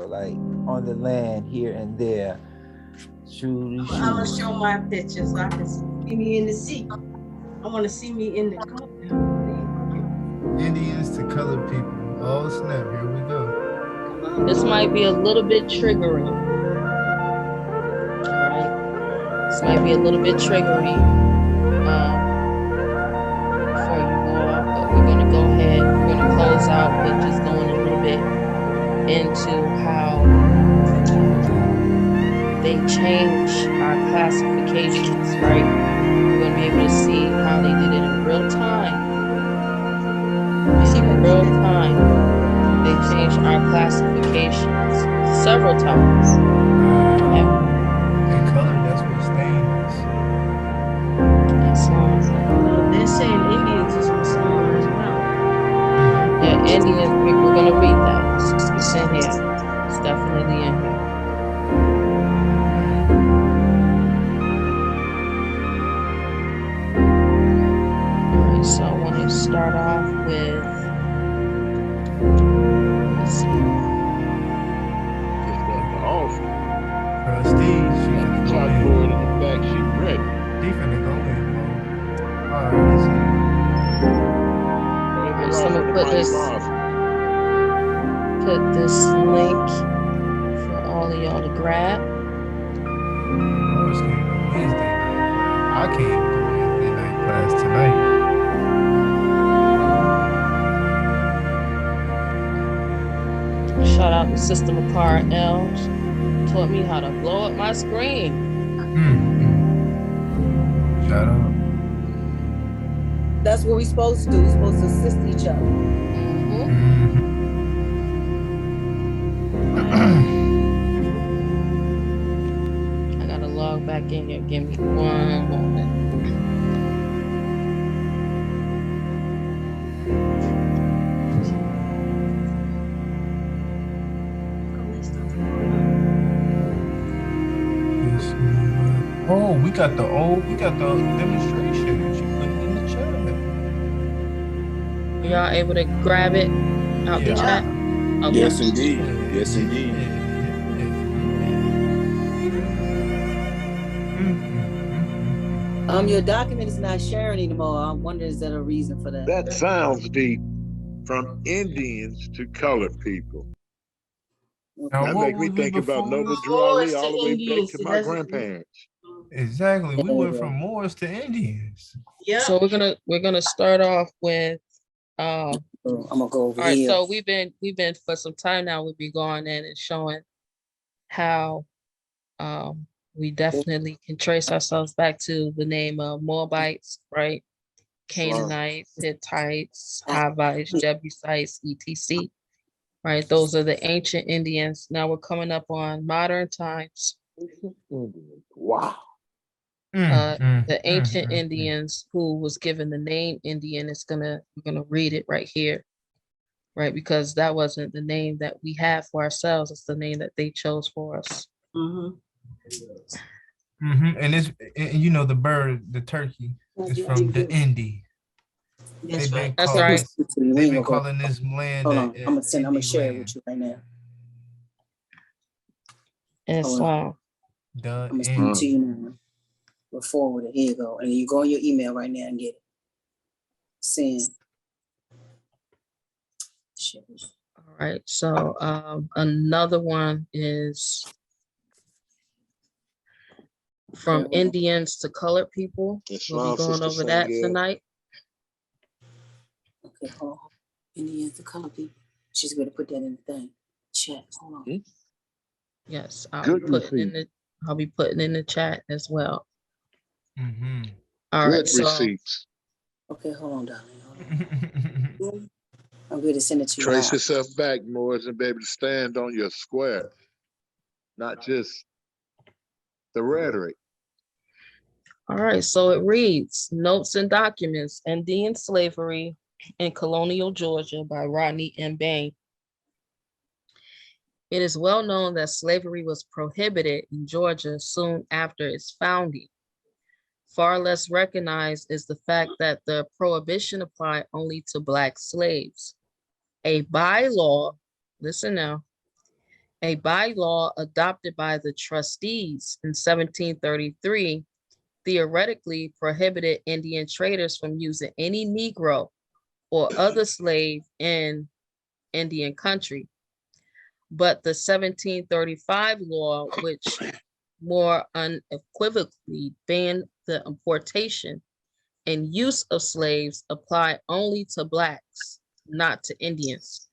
like on the land here and there. I'm gonna show my pictures so I can see me in the sea. I want to see me in the color. Indians to colored people. Oh snap! Here we go. This might be a little bit triggering. All right, this might be a little bit triggering for you all, but we're gonna go ahead. We're gonna close out with just going a little bit into how they change our classifications, right? We're gonna be able to see how they did it in real time. In real time, they changed our classifications several times. And color, that's what stains. They're saying Indians is Muslim as well. Yeah, Indians, we're gonna read that. It's in here. It's definitely in here. Alright, so I want to start off with, let's see. Prestige. She finna go in. Chalkboard in the back, she ready. She finna go in, bro. Alright, let's see. So I'm gonna put this link for all of y'all to grab. Morris came to Wednesday night. I came to Wednesday night class tonight. Shout out to Sister Makara L. Taught me how to blow up my screen. Shout out. That's what we're supposed to do. We're supposed to assist each other. I gotta log back in here. Give me one moment. Oh, we got the demonstration. She put it in the chat. Y'all able to grab it out the chat? Okay. Yes, indeed. Yes, indeed. Your document is not sharing anymore. I wonder, is that a reason for that? That sounds deep. From Indians to colored people. Now, That what makes me was we think about before? Noble Drew Ali all the way Indians, back to my grandparents. Exactly. We went from Moors to Indians. Yeah. So we're gonna start off with I'm gonna go over all right, here. so we've been for some time now, we've been going in and showing how we definitely can trace ourselves back to the name of Moabites, right? Canaanites, Hittites, Hivites, Jebusites, etc. Right? Those are the ancient Indians. Now we're coming up on modern times. Wow. The ancient Indians who was given the name Indian, we're gonna read it right here, right? Because that wasn't the name that we have for ourselves. It's the name that they chose for us. And it's, you know, the bird, the turkey, is from the Indy. That's right. That's right. They've been calling this land. Hold on. I'm gonna share it with you right now. Islam. I'm gonna send it to you now. We'll forward it. Here you go. And you go on your email right now and get it. Send. All right. So another one is from Indians to colored people. We'll be going over that tonight. Okay, hold on. Indians to colored people. She's going to put that in the thing. Chat. Hold on. Yes, I'll be putting in the chat as well. All right, so okay, hold on, darling. Hold on. I'm going to send it to you. Trace yourself back, Moors, and be able to stand on your square, not just the rhetoric. All right, so it reads, Notes and Documents, Indian Slavery in Colonial Georgia by Rodney M. Bain. It is well known that slavery was prohibited in Georgia soon after its founding. Far less recognized is the fact that the prohibition applied only to Black slaves. A bylaw, listen now, A bylaw adopted by the trustees in 1733 theoretically prohibited Indian traders from using any Negro or other slave in Indian country. But the 1735 law, which more unequivocally banned the importation and use of slaves, applied only to Blacks, not to Indians.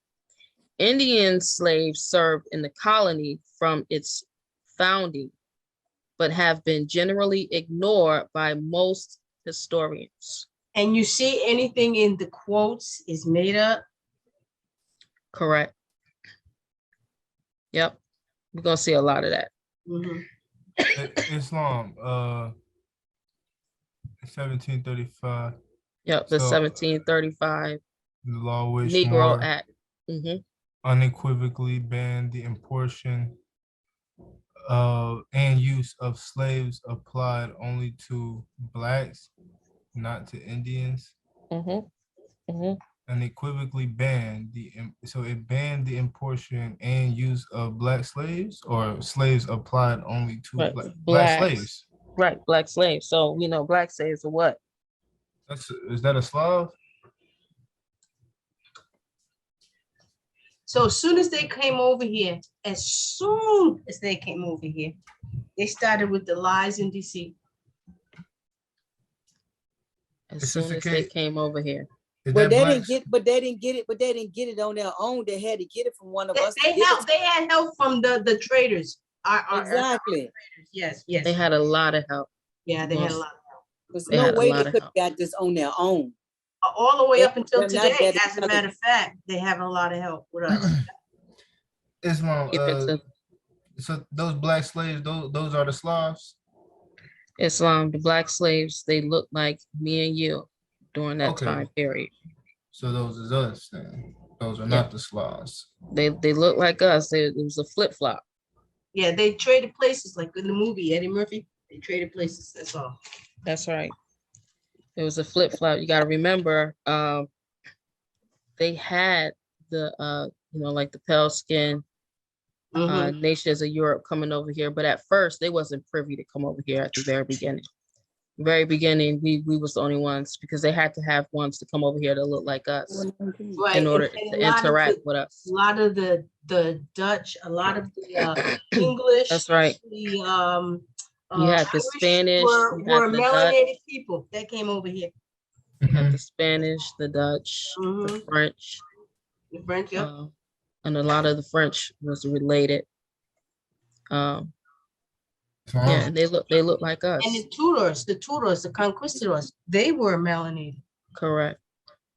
Indian slaves served in the colony from its founding, but have been generally ignored by most historians. And you see anything in the quotes is made up? Correct. Yep. We're going to see a lot of that. Islam, 1735. Yep, the So, 1735 the law which Negro more Act. unequivocally banned the importation and use of slaves applied only to Blacks, not to Indians. Unequivocally banned so it banned the importation and use of Black slaves, or slaves applied only to Right. Black slaves. Right, Black slaves. So we know Black slaves are what? Is that a Slav? So as soon as they came over here, they started with the lies and deceit. As soon as they came over here. But they didn't get it on their own. They had to get it from one of us. They had help from the traders. Exactly. Yes. They had a lot of help. Yeah, they had a lot of help. There's no way they could have got this on their own. All the way up until today, as a matter of fact, they have a lot of help with us. Islam, so those Black slaves, those are the Slavs? Islam, the Black slaves, they look like me and you during that time period. So those is us then. Those are not the Slavs. They look like us. It was a flip-flop. Yeah, they traded places like in the movie Eddie Murphy. They traded places. That's all. That's right. It was a flip-flop. You got to remember, they had the like the pale skin nations of Europe coming over here, but at first they wasn't privy to come over here at the very beginning. We was the only ones, because they had to have ones to come over here that look like us in order to interact with us. A lot of the Dutch, a lot of the English. That's right. You had the Spanish, were melanated people that came over here. You had the Spanish, the Dutch, the French. The French, yeah. And a lot of the French was related. Yeah, and they look like us. And the Tudors, the conquistadors, they were melanated. Correct.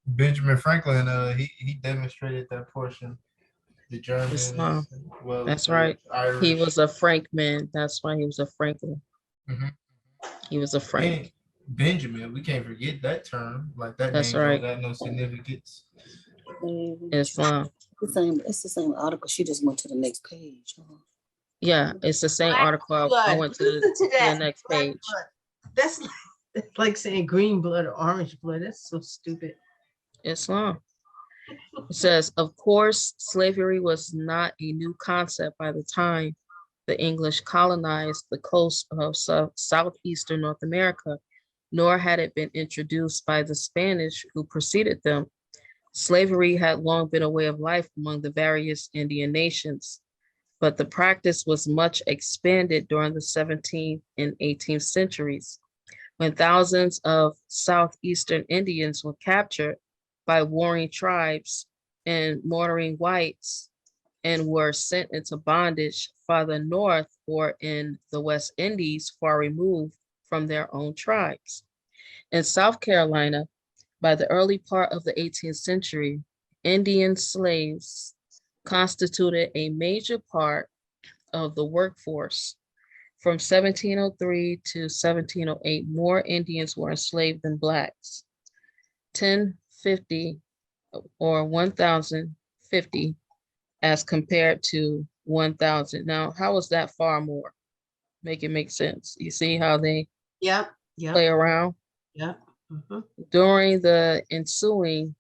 Benjamin Franklin, he demonstrated that portion. The Germans. Well, that's right. Irish. He was a Frankman. That's why he was a Franklin. He was a Frank. Benjamin, we can't forget that term. Like that that's name right. Got no significance. Islam. It's the same article. She just went to the next page. Yeah, it's the same article. I went to the next page. That's like saying green blood or orange blood. That's so stupid. Islam. It says, of course, slavery was not a new concept by the time the English colonized the coast of southeastern North America, nor had it been introduced by the Spanish who preceded them. Slavery had long been a way of life among the various Indian nations, but the practice was much expanded during the 17th and 18th centuries, when thousands of southeastern Indians were captured by warring tribes and murdering whites and were sent into bondage farther north or in the West Indies, far removed from their own tribes. In South Carolina, by the early part of the 18th century, Indian slaves constituted a major part of the workforce. From 1703 to 1708, more Indians were enslaved than Blacks. 1050 or 1050 as compared to 1000. Now, how is that far more? Make it make sense. You see how they play around? Yeah. During the ensuing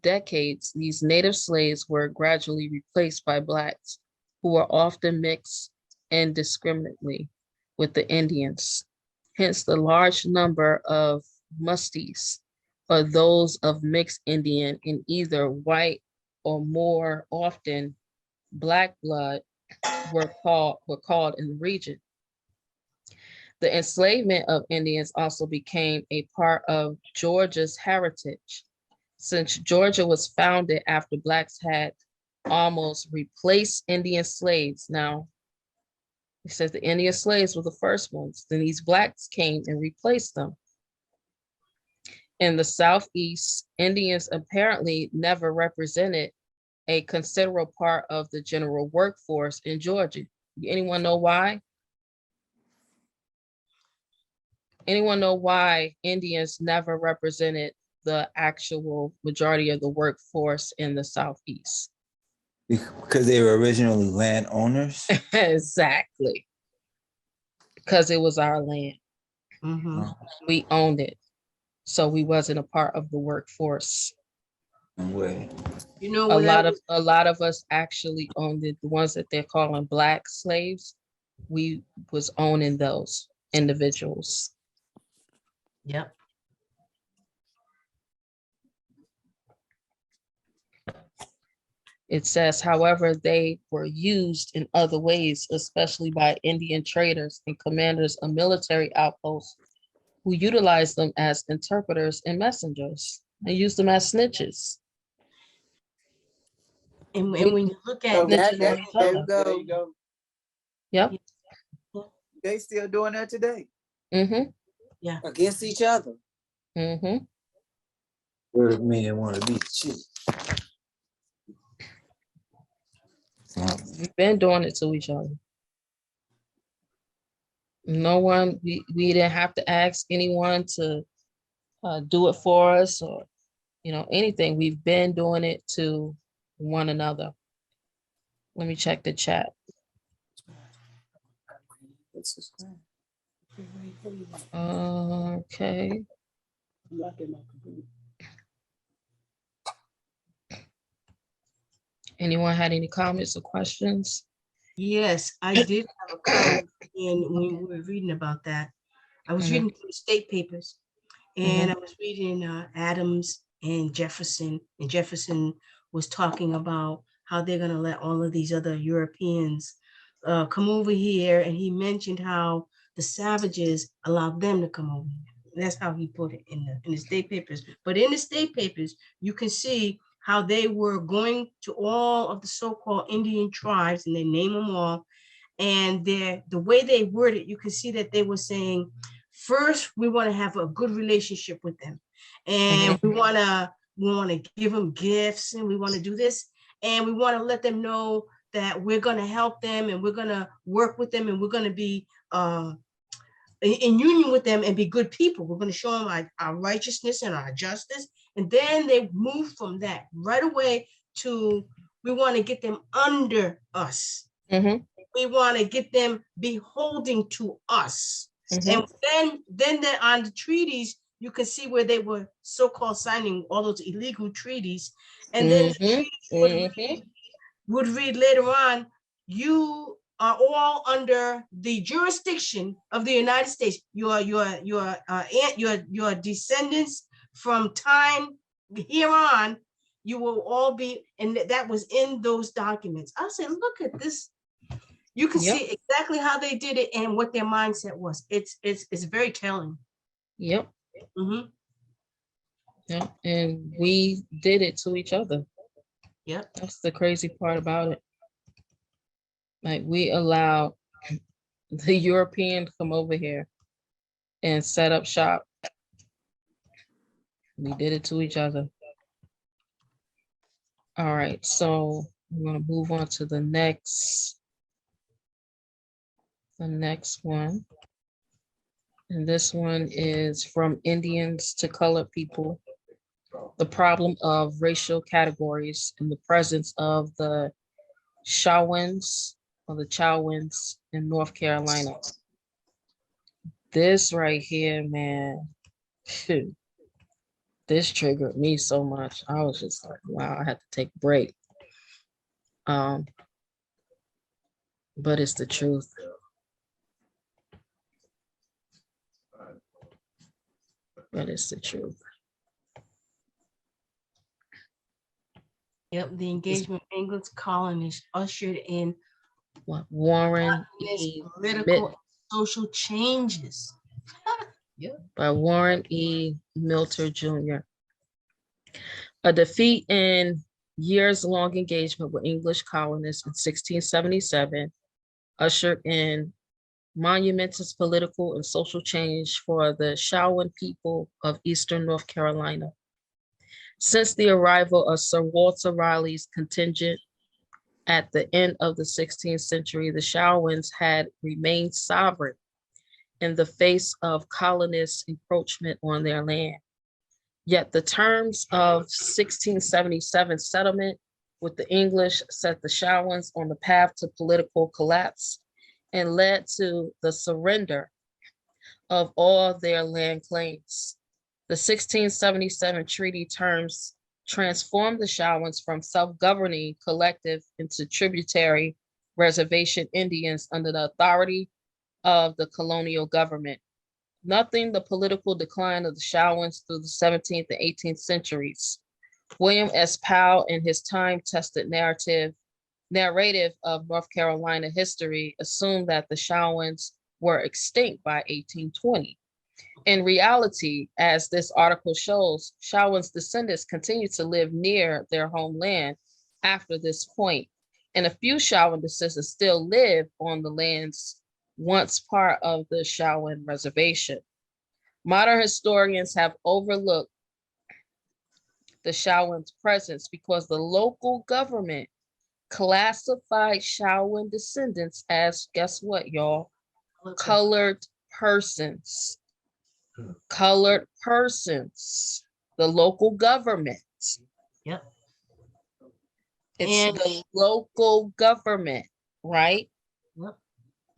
decades, these native slaves were gradually replaced by Blacks, who were often mixed indiscriminately with the Indians. Hence the large number of musties, or those of mixed Indian in either white or more often black blood were called in the region. The enslavement of Indians also became a part of Georgia's heritage, since Georgia was founded after blacks had almost replaced Indian slaves. Now, it says the Indian slaves were the first ones. Then these blacks came and replaced them. In the Southeast, Indians apparently never represented a considerable part of the general workforce in Georgia. Anyone know why? Anyone know why Indians never represented the actual majority of the workforce in the Southeast? Because they were originally landowners. Exactly. Because it was our land. We owned it. So we wasn't a part of the workforce. Way. You know, A lot of us actually owned it. The ones that they're calling black slaves, we was owning those individuals. Yep. It says, however, they were used in other ways, especially by Indian traders and commanders of military outposts who utilized them as interpreters and messengers and used them as snitches. And when you look at There you go. Yep. They still doing that today. Mm-hmm. Yeah. Against each other. Mm-hmm. Where men want to be shit. We've been doing it to each other. No one, we didn't have to ask anyone to do it for us or, anything. We've been doing it to one another. Let me check the chat. Okay. Anyone had any comments or questions? Yes, I did have a comment when we were reading about that. I was reading the state papers, and I was reading Adams and Jefferson was talking about how they're going to let all of these other Europeans come over here, and he mentioned how the savages allowed them to come over here. That's how he put it in the state papers. But in the state papers, you can see how they were going to all of the so-called Indian tribes, and they name them all. And the way they worded, you can see that they were saying, first, we want to have a good relationship with them. And we want to give them gifts, and we want to do this. And we want to let them know that we're going to help them, and we're going to work with them, and we're going to be in union with them and be good people. We're going to show them our righteousness and our justice. And then they move from that right away to, we want to get them under us. We want to get them beholding to us. And then on the treaties, you can see where they were so-called signing all those illegal treaties. And then the treaties would read later on, you are all under the jurisdiction of the United States. Your descendants from time here on, you will all be, and that was in those documents. I said, look at this. You can see exactly how they did it and what their mindset was. It's very telling. Yep. Yeah, and we did it to each other. Yep. That's the crazy part about it. Like, we allowed the European to come over here and set up shop. We did it to each other. All right, so I'm gonna move on to the next one. And this one is From Indians to Colored People: The Problem of Racial Categories in the Presence of the Chowins in North Carolina. This right here, man, this triggered me so much. I was just like, wow, I had to take a break. but it's the truth. But it's the truth. Yep, the engagement of England's colonists ushered in What Warren communist, E. political, and social changes. by Warren E. Milter Jr. A defeat in years-long engagement with English colonists in 1677 ushered in monumentous political and social change for the Shawnee people of Eastern North Carolina. Since the arrival of Sir Walter Raleigh's contingent at the end of the 16th century, the Shawnees had remained sovereign in the face of colonists' encroachment on their land. Yet the terms of 1677 settlement with the English set the Shawnees on the path to political collapse and led to the surrender of all their land claims. The 1677 treaty terms transformed the Shawnees from self-governing collective into tributary reservation Indians under the authority of the colonial government. Nothing the political decline of the Shawnees through the 17th and 18th centuries. William S. Powell, in his time-tested narrative of North Carolina history, assumed that the Shawnees were extinct by 1820. In reality, as this article shows, Shawnees descendants continue to live near their homeland after this point, and a few Shawnee descendants still live on the lands once part of the Shawnee reservation. Modern historians have overlooked the Shawnee's presence because the local government classified Shawnee descendants as, guess what, y'all? Colored persons. Colored persons. The local government. Yep. It's the local government, right? Yep.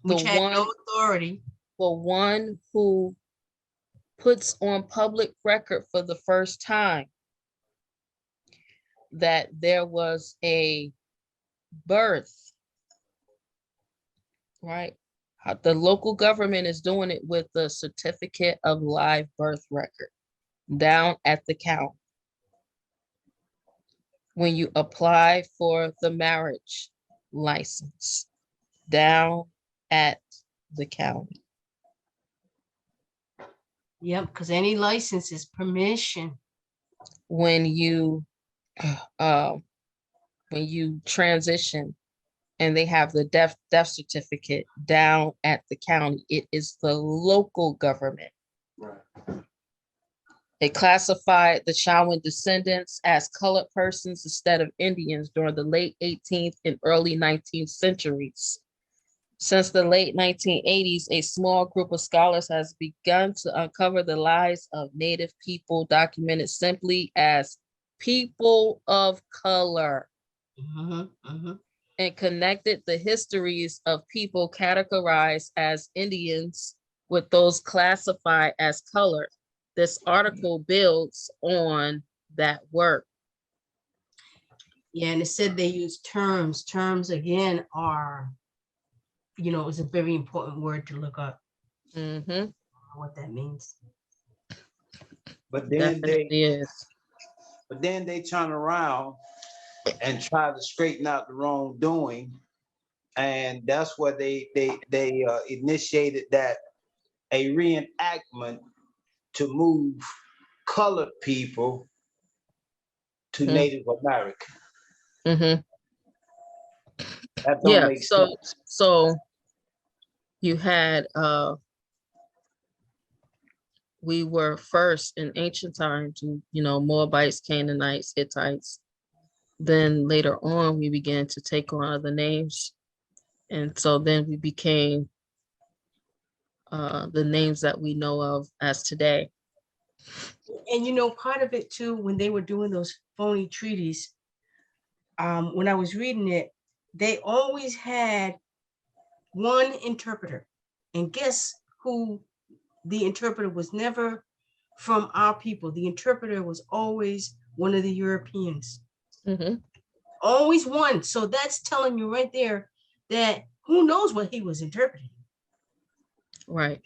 Which had no authority. The one who puts on public record for the first time that there was a birth, right? The local government is doing it with the certificate of live birth record down at the county. When you apply for the marriage license down at the county. Yep, because any license is permission. When you transition and they have the death certificate down at the county, it is the local government. Right. It classified the Shawnee descendants as colored persons instead of Indians during the late 18th and early 19th centuries. Since the late 1980s, a small group of scholars has begun to uncover the lives of Native people documented simply as people of color. And connected the histories of people categorized as Indians with those classified as colored. This article builds on that work. Yeah, and it said they use terms. Terms, again, are, is a very important word to look up. What that means. But then Definitely but then they turn around and try to straighten out the wrongdoing, and that's what they initiated that a reenactment to move colored people to Native American. That don't make sense. So you had we were first in ancient times, Moabites, Canaanites, Hittites. Then later on, we began to take on other names. And so then we became the names that we know of as today. And part of it too, when they were doing those phony treaties, when I was reading it, they always had one interpreter. And guess who the interpreter was? Never from our people. The interpreter was always one of the Europeans. Always one. So that's telling you right there that who knows what he was interpreting? Right.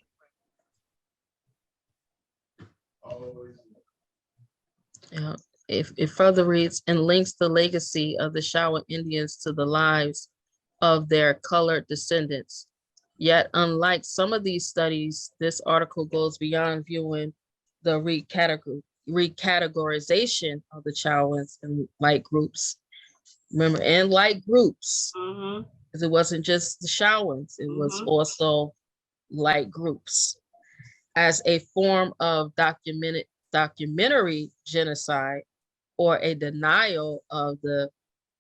Yeah. If it further reads and links the legacy of the Shawnee Indians to the lives of their colored descendants. Yet, unlike some of these studies, this article goes beyond viewing the recategorization of the Chowans and light groups. Remember, and light groups, because it wasn't just the Chowans, it was also light groups as a form of documentary genocide or a denial of the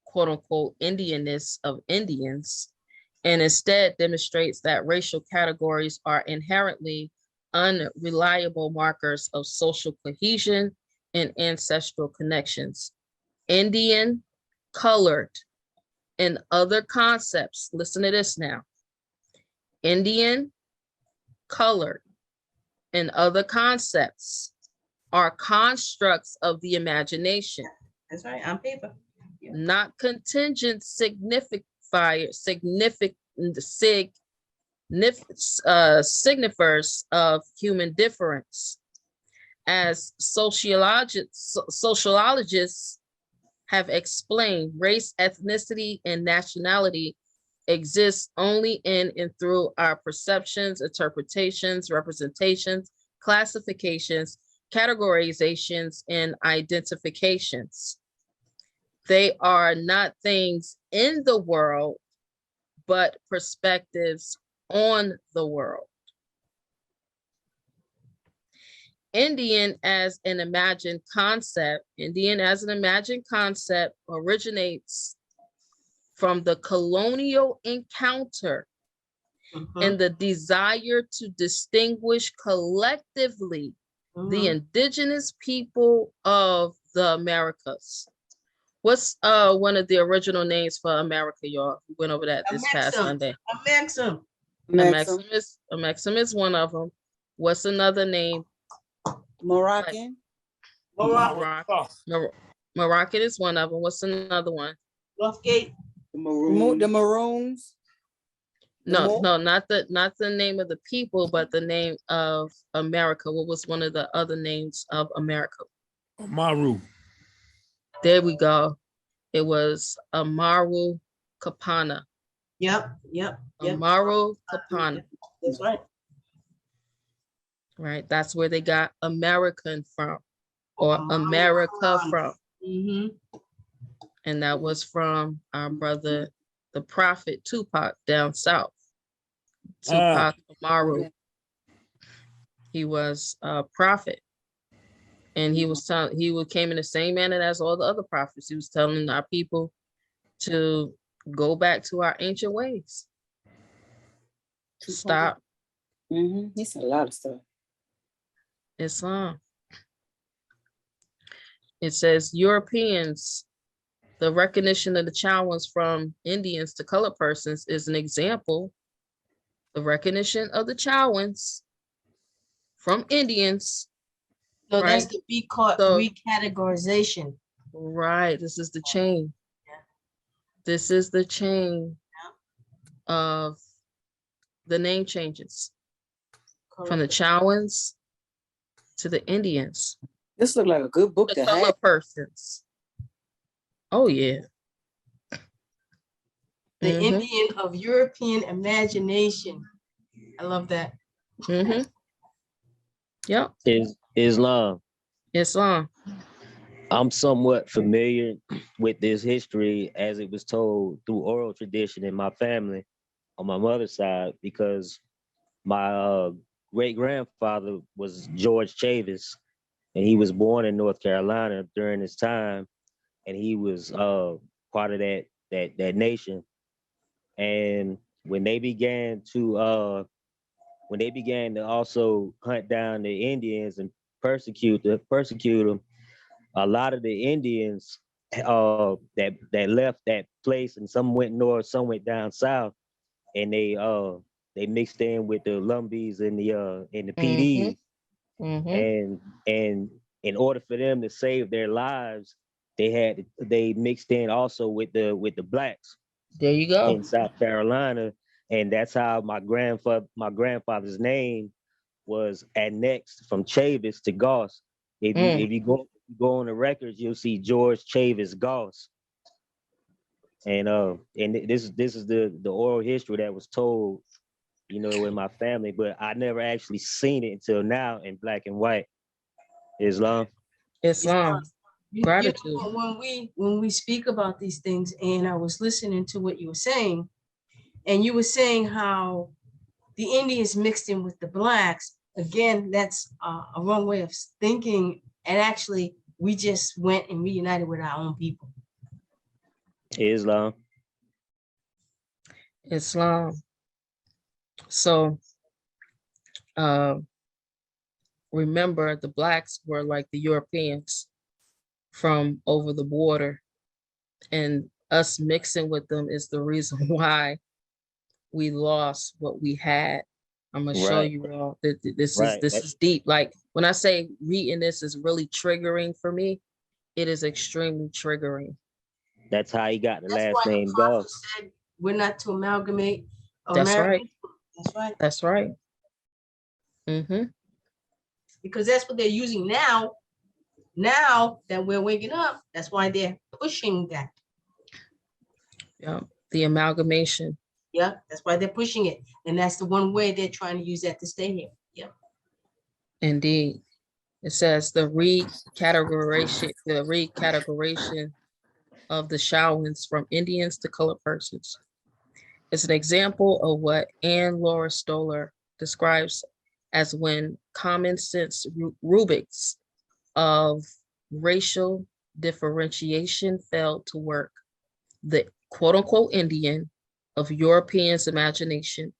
quote unquote Indianness of Indians, and instead demonstrates that racial categories are inherently unreliable markers of social cohesion and ancestral connections. Indian, colored, and other concepts, listen to this now. Indian, colored, and other concepts are constructs of the imagination. That's right, on paper. Not contingent signifiers of human difference. As sociologists have explained, race, ethnicity, and nationality exists only in and through our perceptions, interpretations, representations, classifications, categorizations, and identifications. They are not things in the world, but perspectives on the world. Indian as an imagined concept originates from the colonial encounter and the desire to distinguish collectively the indigenous people of the Americas. What's one of the original names for America, y'all? We went over that this past Sunday. Amexem. Amexem is one of them. What's another name? Moroccan. Moroccan is one of them. What's another one? Northgate. The Maroons. No, not the name of the people, but the name of America. What was one of the other names of America? Amaru. There we go. It was Amaru Kapana. Yep. Amaru Kapana. That's right. Right. That's where they got American from, or America from. And that was from our brother, the prophet Tupac down south. Tupac Amaru. He was a prophet. And he was telling, came in the same manner as all the other prophets. He was telling our people to go back to our ancient ways. Stop. He said a lot of stuff. Islam. It says Europeans, the recognition of the Chowans from Indians to colored persons is an example. The recognition of the Chowans from Indians. So right? that's the recategorization. Right. This is the chain. This is the chain of the name changes from the Chowans to the Indians. This looked like a good book The to color have. persons. Oh yeah. The Indian of European imagination. I love that. Yep. Is Islam. Islam. I'm somewhat familiar with this history as it was told through oral tradition in my family on my mother's side, because my great grandfather was George Chavis, and he was born in North Carolina during his time, and he was part of that nation. And when they began to also hunt down the Indians and persecute them, a lot of the Indians that left that place, and some went north, some went down south, and they mixed in with the Lumbees and the PDs. And in order for them to save their lives, they mixed in also with the blacks. There you go. In South Carolina, and that's how my grandfather's name was annexed from Chavis to Goss. If you go on the records, you'll see George Chavis Goss. And this is the oral history that was told, you know, in my family, but I never actually seen it until now in black and white. Islam. Islam. Gratitude. You know, when we speak about these things, and I was listening to what you were saying, and you were saying how the Indians mixed in with the blacks. Again, that's a wrong way of thinking. And actually, we just went and reunited with our own people. Islam. So, remember, the blacks were like the Europeans from over the border, and us mixing with them is the reason why we lost what we had. I'm gonna show you all that this is deep. Like when I say reading this is really triggering for me, it is extremely triggering. That's how he got the last name Goss. Said we're not to amalgamate. That's right. That's right. That's right. Mm-hmm. Because that's what they're using now. Now that we're waking up, that's why they're pushing that. Yeah, the amalgamation. Yeah, that's why they're pushing it. And that's the one way they're trying to use that to stay here. Yeah. Indeed. It says the recategorization of the Shawans from Indians to colored persons. It's an example of what Anne Laura Stoller describes as when common sense rubrics of racial differentiation failed to work. The quote unquote Indian of Europeans' imagination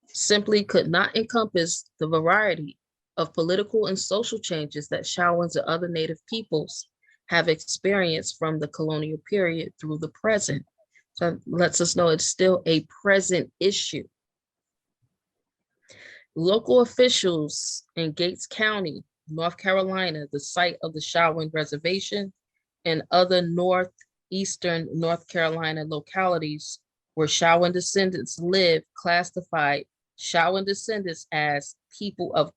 simply could not encompass the variety of political and social changes that Shawans and other Native peoples have experienced from the colonial period through the present. So it lets us know it's still a present issue. Local officials in Gates County, North Carolina, the site of the Shawan Reservation, and other northeastern North Carolina localities where Shawan descendants live, classified Shawan descendants as people of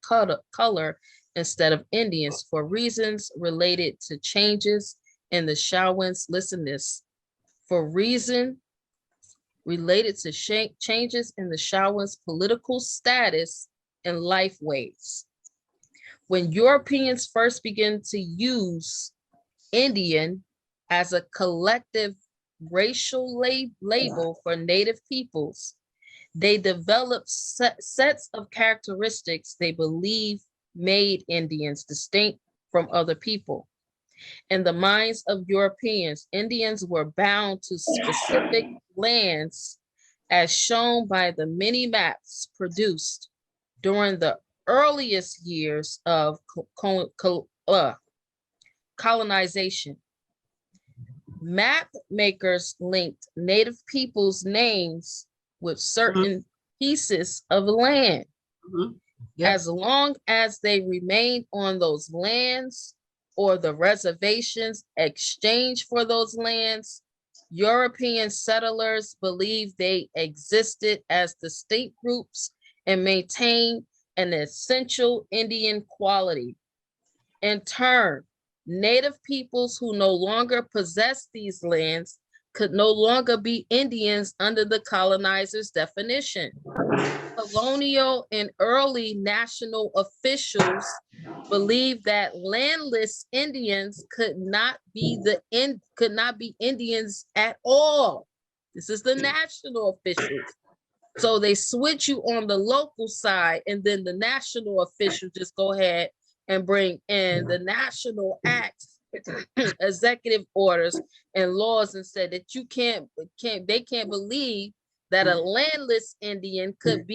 color instead of Indians for reasons related to changes in the Shawans, listen this, for reason related to changes in the Shawans' political status and life ways. When Europeans first began to use Indian as a collective racial label for Native peoples, they developed sets of characteristics they believe made Indians distinct from other people. In the minds of Europeans, Indians were bound to specific lands as shown by the many maps produced during the earliest years of colonization. Map makers linked Native peoples' names with certain pieces of land. Yep. As long as they remained on those lands or the reservations exchanged for those lands, European settlers believed they existed as distinct groups and maintained an essential Indian quality. In turn, Native peoples who no longer possessed these lands could no longer be Indians under the colonizers' definition. Colonial and early national officials believed that landless Indians could not be Indians at all. This is the national officials. So they switch you on the local side, and then the national officials just go ahead and bring in the national acts, executive orders, and laws, and said that they can't believe that a landless Indian could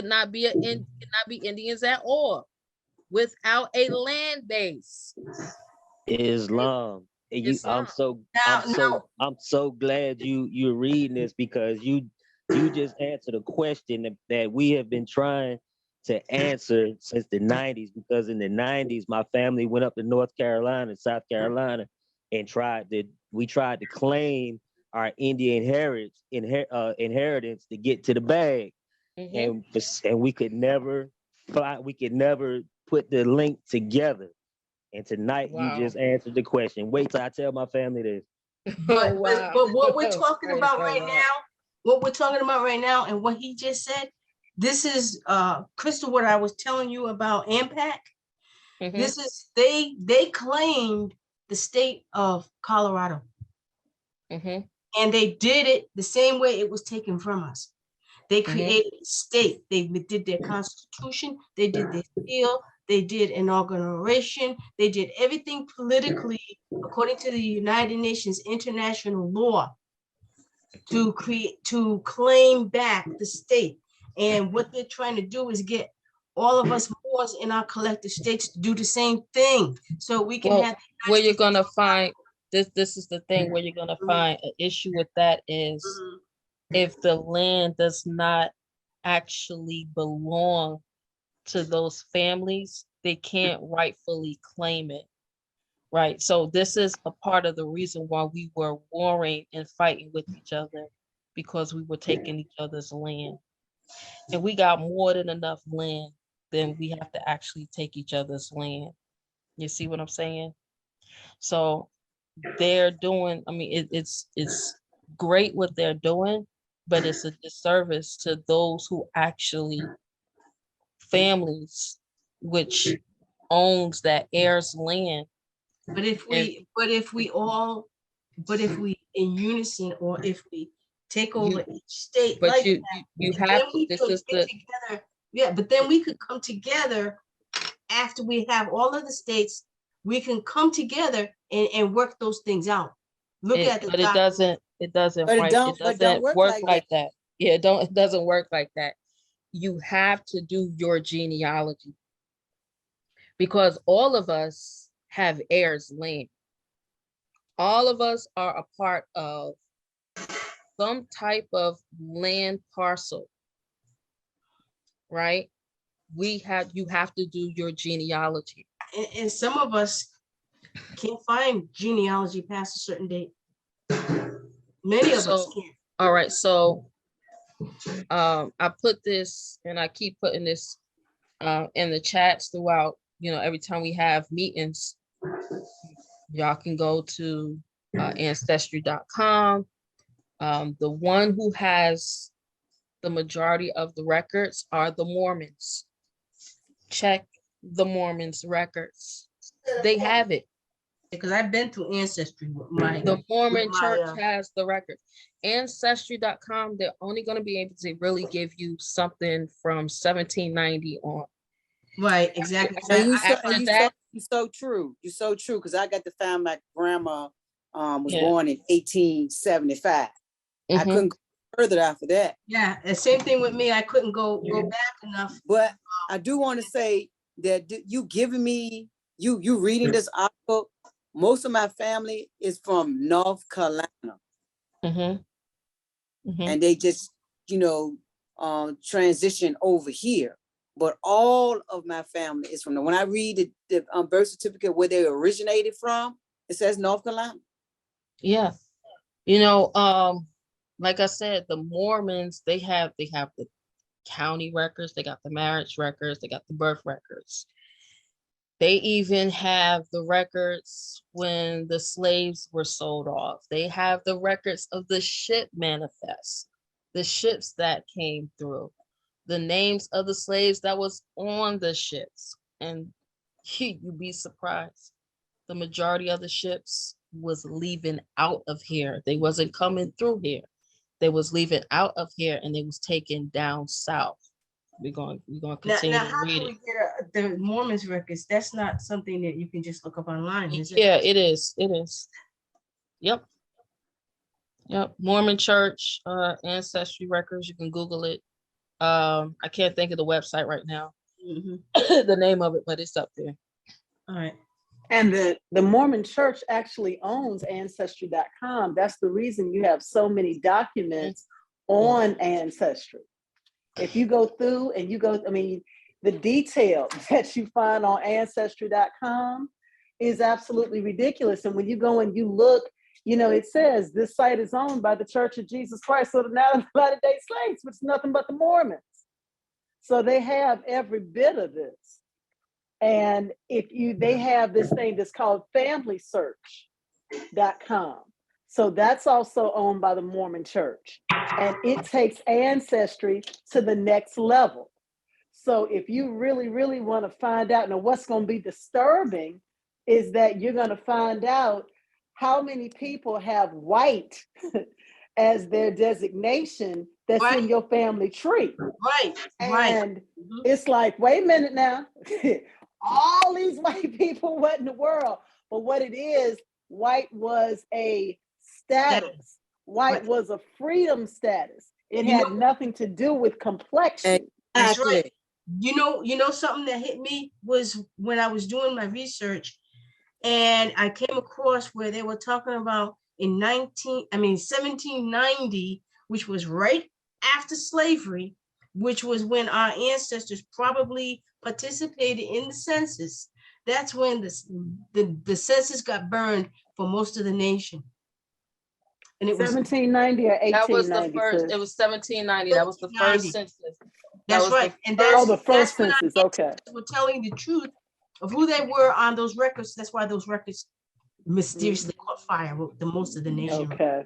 not be Indians at all without a land base. Islam. I'm so glad you're reading this, because you just answered a question that we have been trying to answer since the 90s, because in the 90s my family went up to North Carolina and South Carolina and we tried to claim our Indian inheritance to get to the bag. Mhm. And we could never put the link together. And tonight you Wow. just answered the question. Wait till I tell my family this. But, Oh, wow. but what we're talking Praise about the right Lord. now, and what he just said, this is Krystal, what I was telling you about AMPAC. Mhm. This is they claimed the state of Colorado, Mhm. and they did it the same way it was taken from us. They Mhm. created a state. They did their constitution. They did their seal. They did inauguration. They did everything politically according to the United Nations international law to claim back the state. And what they're trying to do is get all of us Moors in our collective states to do the same thing, so we can Well, have. where you're gonna find this is the thing where you're gonna find an issue with that is Mhm. if the land does not actually belong to those families, they can't rightfully claim it. Right. So this is a part of the reason why we were warring and fighting with each other, because we were taking each other's land. And we got more than enough land than we have to actually take each other's land. You see what I'm saying? So they're doing, I mean, it's great what they're doing, but it's a disservice to those who actually families which owns that heirs land. But if And we in unison, or if we take over you, each state but like you that, you then have to, we this could is get the, together. Yeah, but then we could come together after we have all of the states. We can come together and work those things out. Look at the but it document. doesn't But right, it but don't doesn't work work like that. like that. Yeah, it doesn't work like that. You have to do your genealogy, because all of us have heirs land. All of us are a part of some type of land parcel, right? You have to do your genealogy. And some of us can't find genealogy past a certain date. Many of us So, can't. all right, so I put this, and I keep putting this in the chats throughout, every time we have meetings. Y'all can go to ancestry.com. The one who has the majority of the records are the Mormons. Check the Mormons' records. They have it. Because I've been through Ancestry with my The Mormon my, church has the records. Ancestry.com, they're only going to be able to really give you something from 1790 on. right, exactly. And you so After that, you so true. You're so true, because I got to find my grandma was Yeah. born in 1875. I mhm. couldn't go further after that. Yeah, the same thing with me. I couldn't go back enough. But I do want to say that you giving me you reading this article. Most of my family is from North Carolina, Mhm. Mhm. and they just transition over here. But all of my family is from when I read the birth certificate where they originated from, it says North Carolina. Yeah. Like I said, the Mormons, they have the county records, they got the marriage records, they got the birth records. They even have the records when the slaves were sold off. They have the records of the ship manifest, the ships that came through, the names of the slaves that was on the ships. And you'd be surprised. The majority of the ships was leaving out of here. They wasn't coming through here. They was leaving out of here, and they was taken down south. We're going continue Now, to how read do it. we get the Mormons records? That's not something that you can just look up online, is it? Yeah, it is. It is. Yep. Mormon Church ancestry records. You can Google it. I can't think of the website right now, the name of it, but it's up there. All right. And the Mormon church actually owns ancestry.com. That's the reason you have so many documents on Ancestry. If you go through and the detail that you find on ancestry.com is absolutely ridiculous. And when you go and you look, it says this site is owned by the Church of Jesus Christ of the Latter-day Saints, which is nothing but the Mormons. So they have every bit of this. And they have this thing that's called FamilySearch.com. So that's also owned by the Mormon Church. And it takes ancestry to the next level. So if you really, really want to find out, now what's going to be disturbing is that you're going to find out how many people have white as their designation that's Right. in your family tree. Right. And Mhm. it's like, wait a minute now. All these white people, what in the world? But what it is, white was a status. White was a freedom status. It had nothing to do with complexion. That's right. Exactly. You know something that hit me was when I was doing my research, and I came across where they were talking about in 1790, which was right after slavery, which was when our ancestors probably participated in the census. That's when the census got burned for most of the nation. And it was 1790 or That was the 1890? first, sis? it was 1790. That was the first 1790. census. That's was right. the And Oh, the that's first when census. our Okay. ancestors were telling the truth of who they were on those records. That's why those records mysteriously caught fire with the most of the nation. Okay.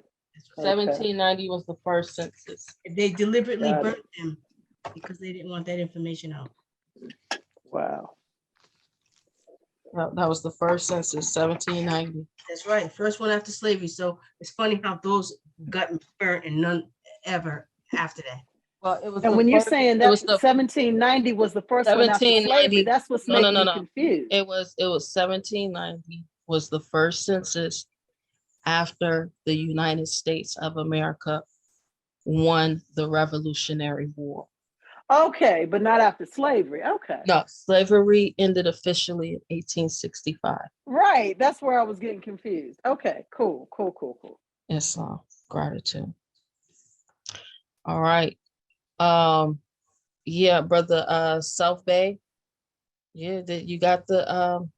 1790 was the first census. They deliberately Got burnt them because they didn't want that information out. Wow. That was the first census, 1790. That's right. First one after slavery. So it's funny how those got burnt and none ever after that. Well, it was And the when you're first, saying it that was the 1790 was the first one after slavery, 1790. that's what's No, making no, me no. confused. It was 1790 was the first census after the United States of America won the Revolutionary War. Okay, but not after slavery. Okay. No, slavery ended officially in 1865. Right. That's where I was getting confused. Okay, cool. Islam, gratitude. All right. Yeah, brother South Bay. Yeah, you got the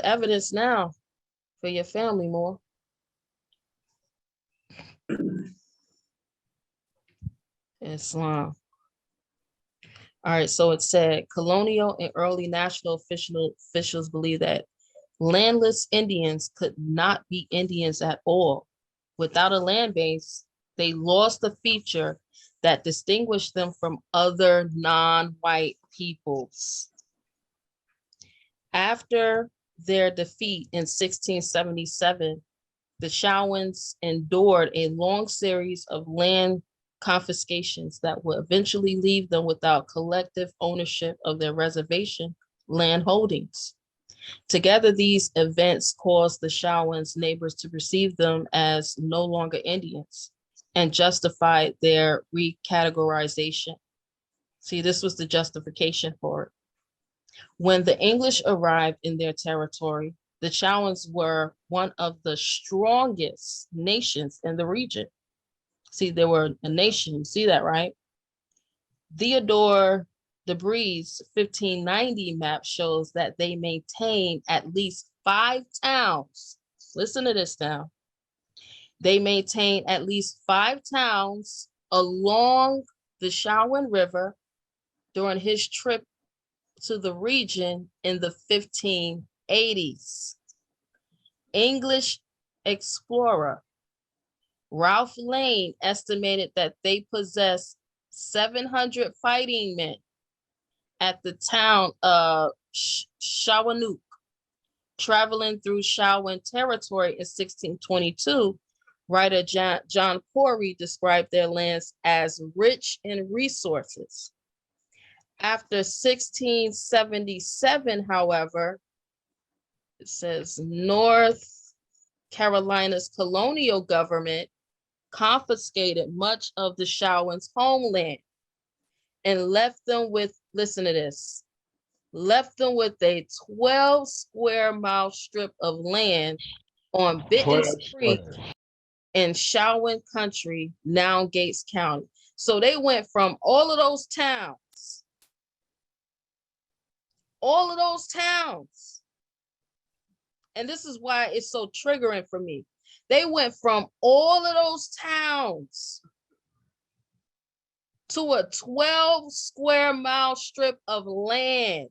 evidence now for your family more. Islam. All right, so it said colonial and early national officials believe that landless Indians could not be Indians at all. Without a land base, they lost the feature that distinguished them from other non-white peoples. After their defeat in 1677, the Shawans endured a long series of land confiscations that would eventually leave them without collective ownership of their reservation land holdings. Together, these events caused the Shawans' neighbors to perceive them as no longer Indians and justified their recategorization. See, this was the justification for it. When the English arrived in their territory, the Shawans were one of the strongest nations in the region. See, they were a nation. You see that, right? Theodore Debris' 1590 map shows that they maintained at least 5 towns. Listen to this now. They maintained at least 5 towns along the Shawan River during his trip to the region in the 1580s. English explorer Ralph Lane estimated that they possessed 700 fighting men at the town of Shawanook. Traveling through Shawan territory in 1622, writer John Corey described their lands as rich in resources. After 1677, however, it says North Carolina's colonial government confiscated much of the Shawans' homeland and left them with, listen to this, left them with a 12 square mile strip of land on Benton's Creek in Shawan Country, now Gates County. So they went from all of those towns, and this is why it's so triggering for me. They went from all of those towns to a 12 square mile strip of land.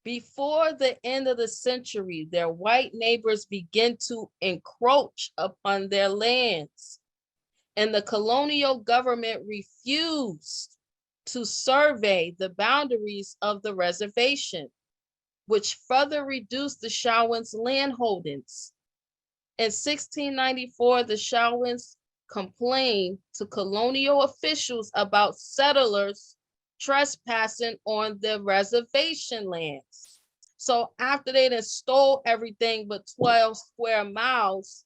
Before the end of the century, their white neighbors began to encroach upon their lands, and the colonial government refused to survey the boundaries of the reservation, which further reduced the Shawans' land holdings. In 1694, the Shawans complained to colonial officials about settlers trespassing on the reservation lands. So after they done stole everything but 12 square miles,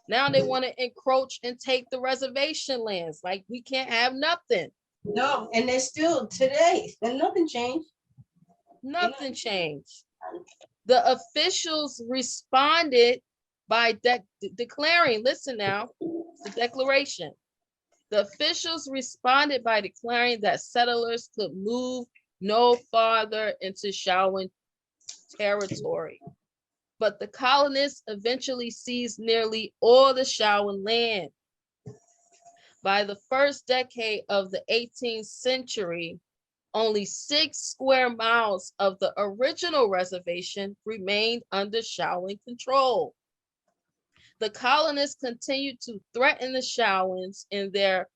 now they want to encroach and take the reservation lands. Like, we can't have nothing. No, and they're still today, and nothing changed. Nothing changed. The officials responded by declaring, listen now, the declaration. The officials responded by declaring that settlers could move no farther into Shawan territory. But the colonists eventually seized nearly all the Shawan land. By the first decade of the 18th century, only 6 square miles of the original reservation remained under Shawan control. The colonists continued to threaten the Shawans in their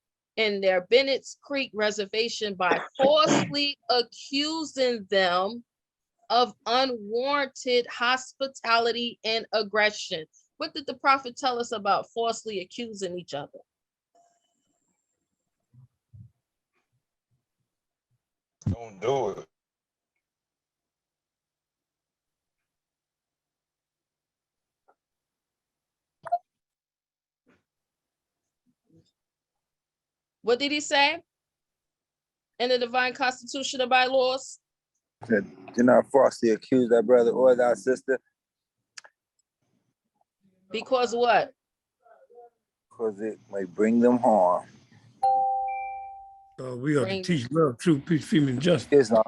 Bennett's Creek reservation by falsely accusing them of unwarranted hospitality and aggression. What did the prophet tell us about falsely accusing each other? Don't do it. What did he say in the divine constitution of bylaws? Do not falsely accuse thy brother or thy sister, Because what? because it may bring them harm. We are to Bring- teach love, truth, peace, freedom, and justice. Islam.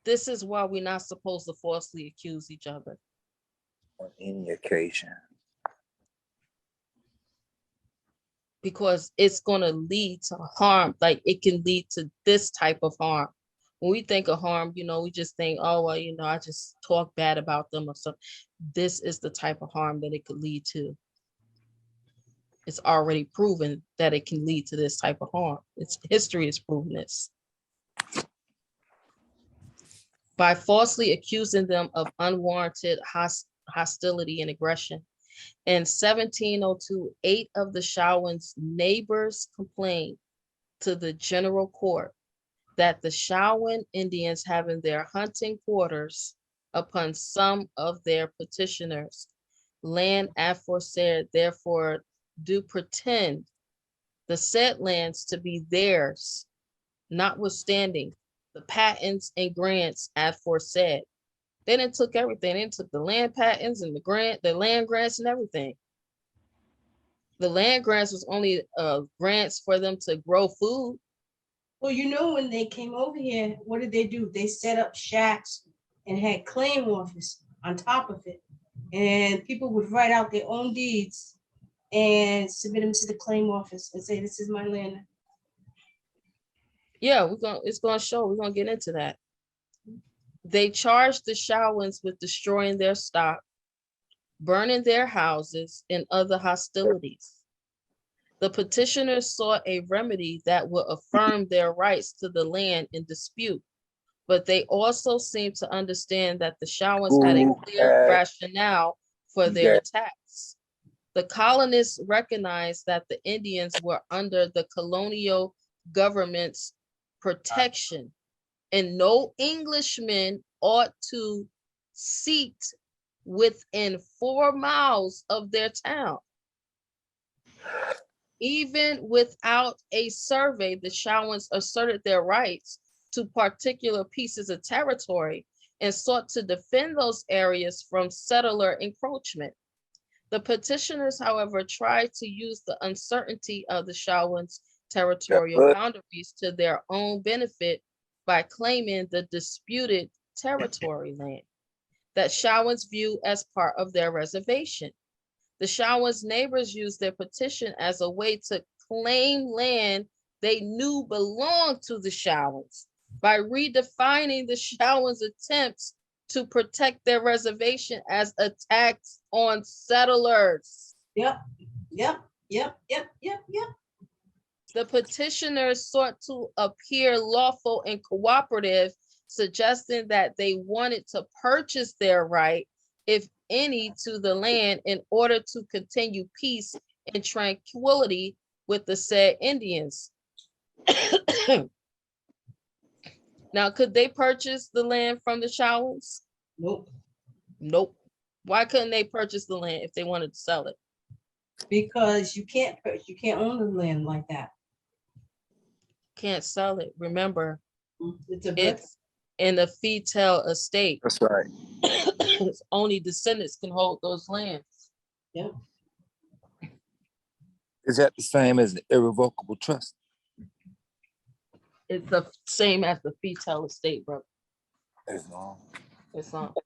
This is why we're not supposed to falsely accuse each other. On any occasion. Because it's going to lead to harm. Like, it can lead to this type of harm. When we think of harm, we just think, oh, well, I just talk bad about them or something. This is the type of harm that it could lead to. It's already proven that it can lead to this type of harm. History has proven this. By falsely accusing them of unwarranted hostility and aggression. In 1702, 8 of the Shawans' neighbors complained to the general court that the Shawan Indians having their hunting quarters upon some of their petitioners' land aforesaid, therefore do pretend the said lands to be theirs, notwithstanding the patents and grants aforesaid. They done took everything. They done took the land patents and the land grants and everything. The land grants was only grants for them to grow food. Well, when they came over here, what did they do? They set up shacks and had claim office on top of it. And people would write out their own deeds and submit them to the claim office and say, this is my land. Yeah, it's gonna show. We're gonna get into that. They charged the Shawans with destroying their stock, burning their houses, and other hostilities. The petitioners sought a remedy that would affirm their rights to the land in dispute, but they also seemed to understand that the Shawans had a clear rationale for their attacks. The colonists recognized that the Indians were under the colonial government's protection, and no Englishman ought to seat within 4 miles of their town. Even without a survey, the Shawans asserted their rights to particular pieces of territory and sought to defend those areas from settler encroachment. The petitioners, however, tried to use the uncertainty of the Shawans territorial boundaries to their own benefit by claiming the disputed territory land that Shawans view as part of their reservation. The Shawans neighbors used their petition as a way to claim land they knew belonged to the Shawans by redefining the Shawans' attempts to protect their reservation as attacks on settlers. Yep. The petitioners sought to appear lawful and cooperative, suggesting that they wanted to purchase their right, if any, to the land in order to continue peace and tranquility with the said Indians. Now, could they purchase the land from the Shawans? Nope. Nope. Why couldn't they purchase the land if they wanted to sell it? Because you can't own the land like that. Can't sell it. Remember, It's a it's in a fee-tail estate. That's right. Only descendants can hold those lands. Yep. Is that the same as an irrevocable trust? It's the same as the fee-tail estate, bro. As long. It's not.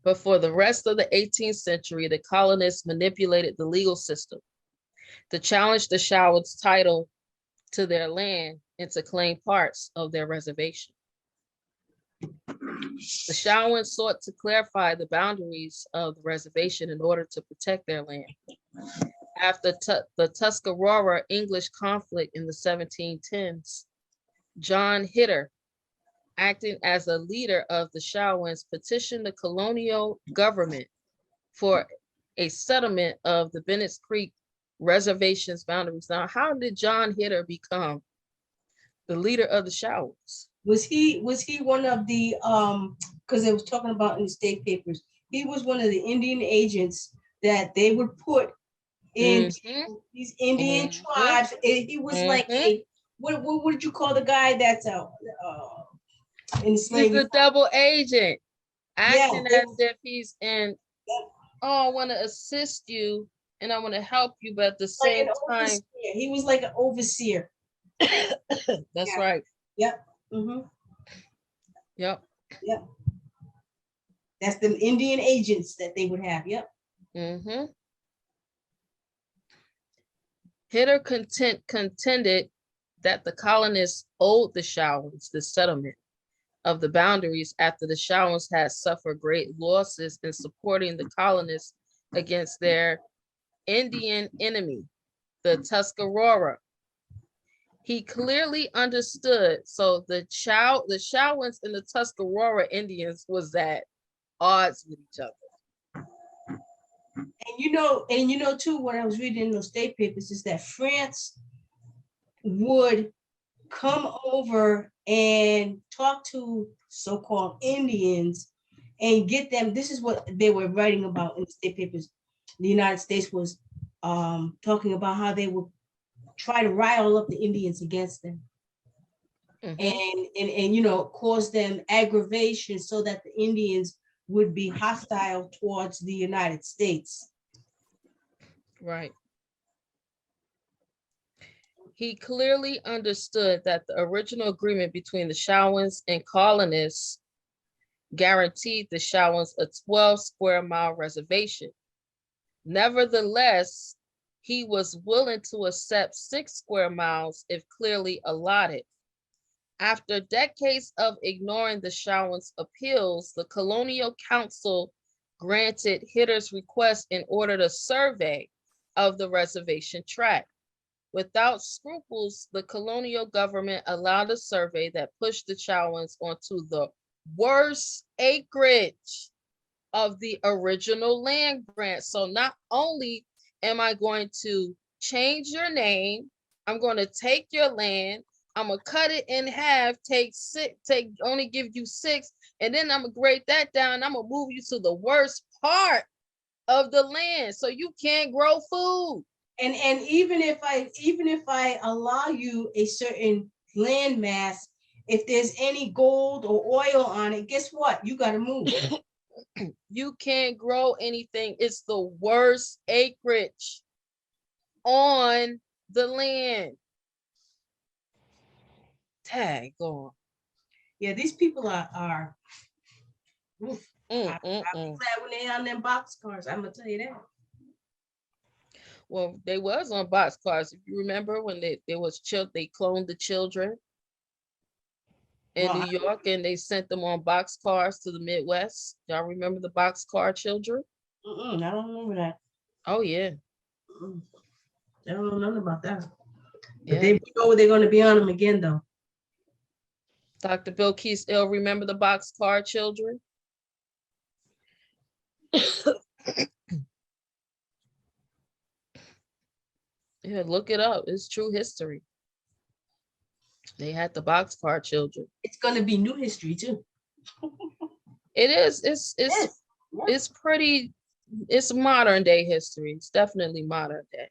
But for the rest of the 18th century, the colonists manipulated the legal system to challenge the Shawans' title to their land and to claim parts of their reservation. The Shawans sought to clarify the boundaries of the reservation in order to protect their land. After the Tuscarora English conflict in the 1710s, John Hitter, acting as a leader of the Shawans, petitioned the colonial government for a settlement of the Bennett's Creek reservation's boundaries. Now, how did John Hitter become the leader of the Shawans? Was he one of the because they was talking about in the state papers, he was one of the Indian agents that they would put in these Indian tribes. And he was like a what would you call the guy that's He's enslaved? a double agent, acting as if he's in, oh, I want to assist you and I want to help you, but at the same time, he was like an overseer. That's right. Yep. Yep. That's the Indian agents that they would have. Yep. Hitter contended that the colonists owed the Shawans the settlement of the boundaries after the Shawans had suffered great losses in supporting the colonists against their Indian enemy, the Tuscarora. He clearly understood, so the Shawans and the Tuscarora Indians was at odds with each other. And you know too, what I was reading in those state papers is that France would come over and talk to so-called Indians and get them. This is what they were writing about in the state papers. The United States was talking about how they would try to rile up the Indians against them. And cause them aggravation so that the Indians would be hostile towards the United States. Right. He clearly understood that the original agreement between the Shawans and colonists guaranteed the Shawans a 12 square mile reservation. Nevertheless, he was willing to accept 6 square miles if clearly allotted. After decades of ignoring the Shawans' appeals, the Colonial Council granted Hitter's request and ordered a survey of the reservation tract. Without scruples, the colonial government allowed a survey that pushed the Shawans onto the worst acreage of the original land grant. So not only am I going to change your name, I'm going to take your land, I'm gonna cut it in half, only give you 6, and then I'm gonna grade that down. I'm gonna move you to the worst part of the land so you can't grow food. And even if I allow you a certain land mass, if there's any gold or oil on it, guess what? You got to move. You can't grow anything. It's the worst acreage on the land. Tag on. Yeah, these people are oof, I'll be Mm. glad when they on them box cars. I'm gonna tell you that. Well, they was on box cars. If you remember when they cloned the children in Well, New York and they sent them on box cars to the Midwest. Y'all remember the box car children? I don't remember that. Oh yeah. I don't know nothing about that. But Yeah. they know they're going to be on them again, though. Dr. Bill Keys-Ill, remember the box car children? Yeah, look it up. It's true history. They had the box car children. It's going to be new history too. It is. It's pretty. It's modern day history. It's definitely modern day.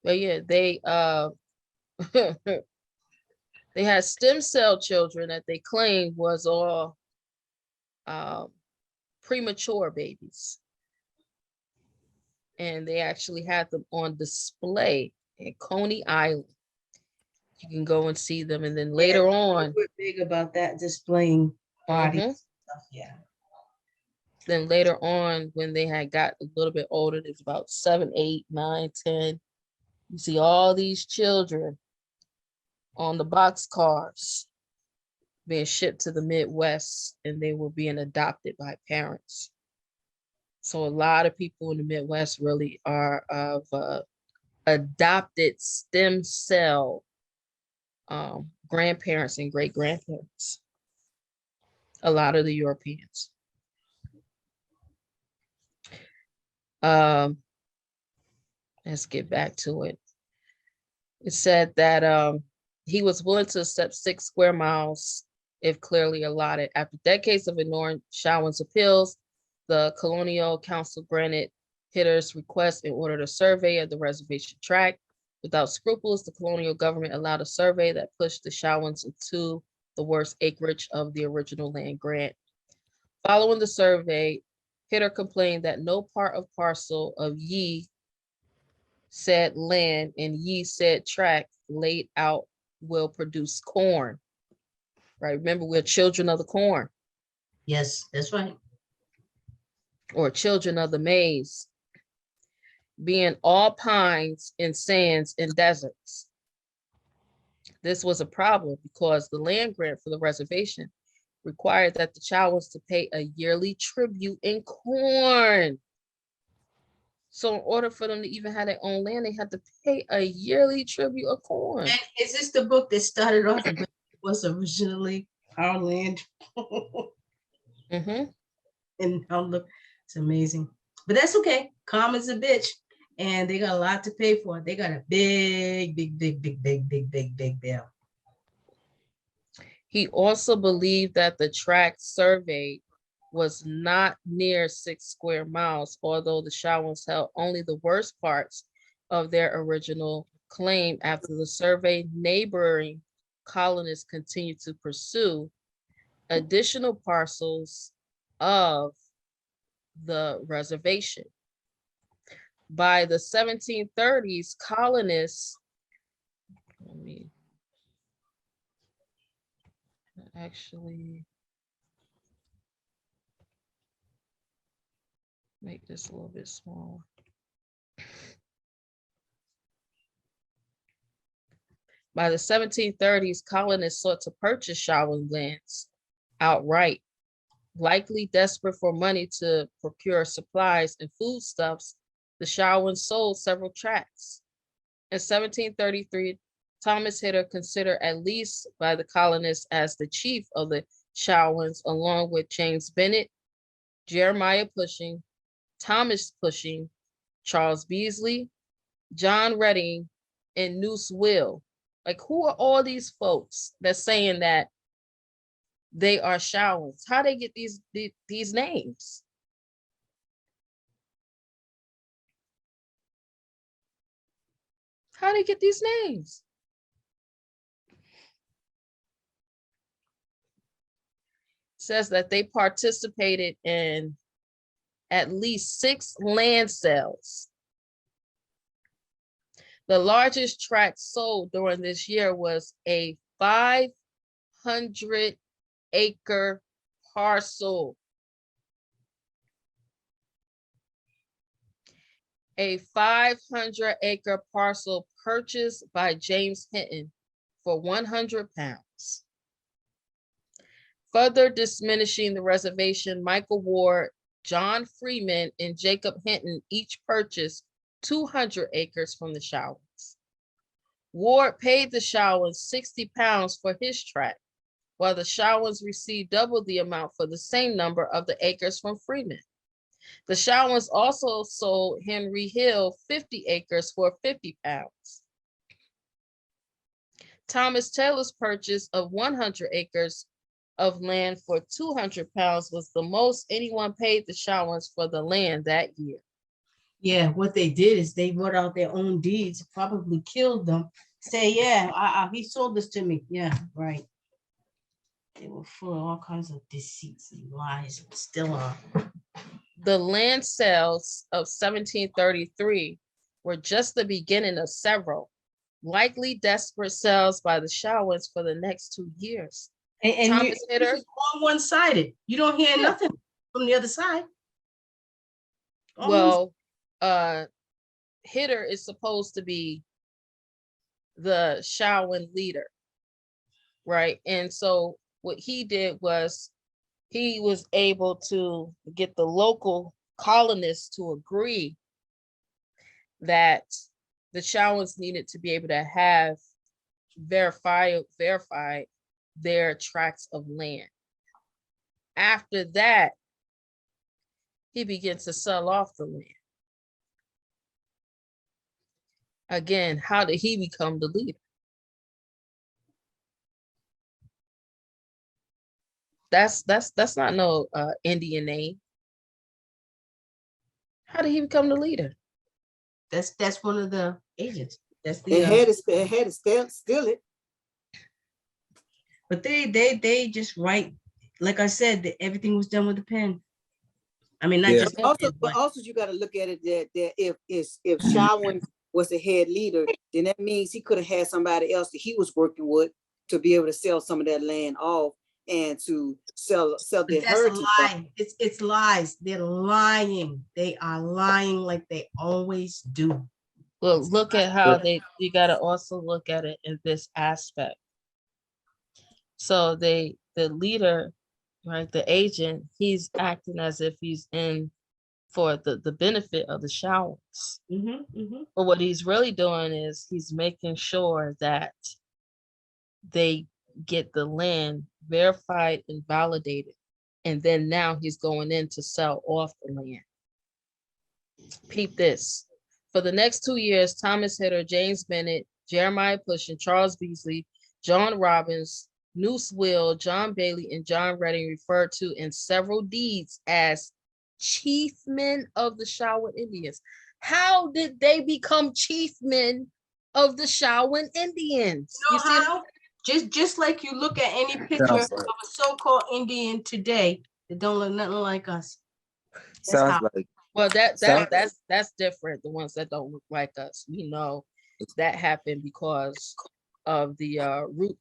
But yeah, they they had stem cell children that they claimed was all premature babies. And they actually had them on display at Coney Island. You can go and see them. And then later on, we're big about that, displaying bodies stuff. Yeah. Then later on, when they had got a little bit older, it was about 7, 8, 9, 10. You see all these children on the box cars being shipped to the Midwest, and they were being adopted by parents. So a lot of people in the Midwest really are of adopted stem cell grandparents and great grandparents. A lot of the Europeans. Let's get back to it. It said that he was willing to accept 6 square miles if clearly allotted. After decades of ignoring Chauvin's appeals, the Colonial Council granted Hitter's request and ordered a survey of the reservation tract. Without scruples, the colonial government allowed a survey that pushed the Chauvins into the worst acreage of the original land grant. Following the survey, Hitter complained that no part of parcel of Ye said land and Ye said tract laid out will produce corn. Right? Remember, we're children of the corn. Yes, that's right. Or children of the maize, being all pines and sands and deserts. This was a problem because the land grant for the reservation required that the child was to pay a yearly tribute in corn. So in order for them to even have their own land, they had to pay a yearly tribute of corn. And is this the book that started off with was originally our land? And look, it's amazing. But that's okay. Karma's a bitch. And they got a lot to pay for it. They got a big bill. He also believed that the tract surveyed was not near 6 square miles, although the Chauvins held only the worst parts of their original claim. After the survey, neighboring colonists continued to pursue additional parcels of the reservation. By the 1730s, colonists, let me actually make this a little bit smaller. By the 1730s, colonists sought to purchase Chauvin lands outright. Likely desperate for money to procure supplies and foodstuffs, the Chauvins sold several tracts. In 1733, Thomas Hitter, considered at least by the colonists as the chief of the Chauvins, along with James Bennett, Jeremiah Pushing, Thomas Pushing, Charles Beasley, John Redding, and Noose Will. Like, who are all these folks that's saying that they are Chauvins? How they get these names? How do they get these names? Says that they participated in at least 6 land sales. The largest tract sold during this year was a 500-acre parcel. A 500-acre parcel purchased by James Hinton for 100 pounds. Further diminishing the reservation, Michael Ward, John Freeman, and Jacob Hinton each purchased 200 acres from the Showans. Ward paid the Showans 60 pounds for his tract, while the Showans received double the amount for the same number of the acres from Freeman. The Showans also sold Henry Hill 50 acres for 50 pounds. Thomas Taylor's purchase of 100 acres of land for 200 pounds was the most anyone paid the Showans for the land that year. Yeah, what they did is they wrote out their own deeds, probably killed them. Say, yeah, he sold this to me. Yeah, right. They were full of all kinds of deceits and lies, and still are. The land sales of 1733 were just the beginning of several, likely desperate sales by the Showans for the next 2 years. And Thomas Hitter, this is all one-sided. You don't hear Yeah. nothing from the other side. All well, Hitter is supposed to be the Showan leader, right? And so what he did was he was able to get the local colonists to agree that the Showans needed to be able to have verified their tracts of land. After that, he began to sell off the land. Again, how did he become the leader? That's not no Indian name. How did he become the leader? That's one of the agents. That's the It had to steal it. but they just write, like I said, that everything was done with a pen. I mean, not Yeah. just But also you got to look at it that if Shawin was the head leader, then that means he could have had somebody else that he was working with to be able to sell some of that land off and to sell but the that's a heritage. lie. It's lies. They're lying. They are lying like they always do. Well, look at how you got to also look at it in this aspect. So the leader, right, the agent, he's acting as if he's in for the benefit of the Showans. But what he's really doing is he's making sure that they get the land verified and validated. And then now he's going in to sell off the land. Peep this. For the next 2 years, Thomas Hitter, James Bennett, Jeremiah Push, and Charles Beasley, John Robbins, Noose Will, John Bailey, and John Redding referred to in several deeds as chiefmen of the Showan Indians. How did they become chiefmen of the Showan Indians? You know how? Just like you look at any picture of a so-called Indian today that don't look nothing like us. Sounds like Well, that's different. The ones that don't look like us, we know that happened because of the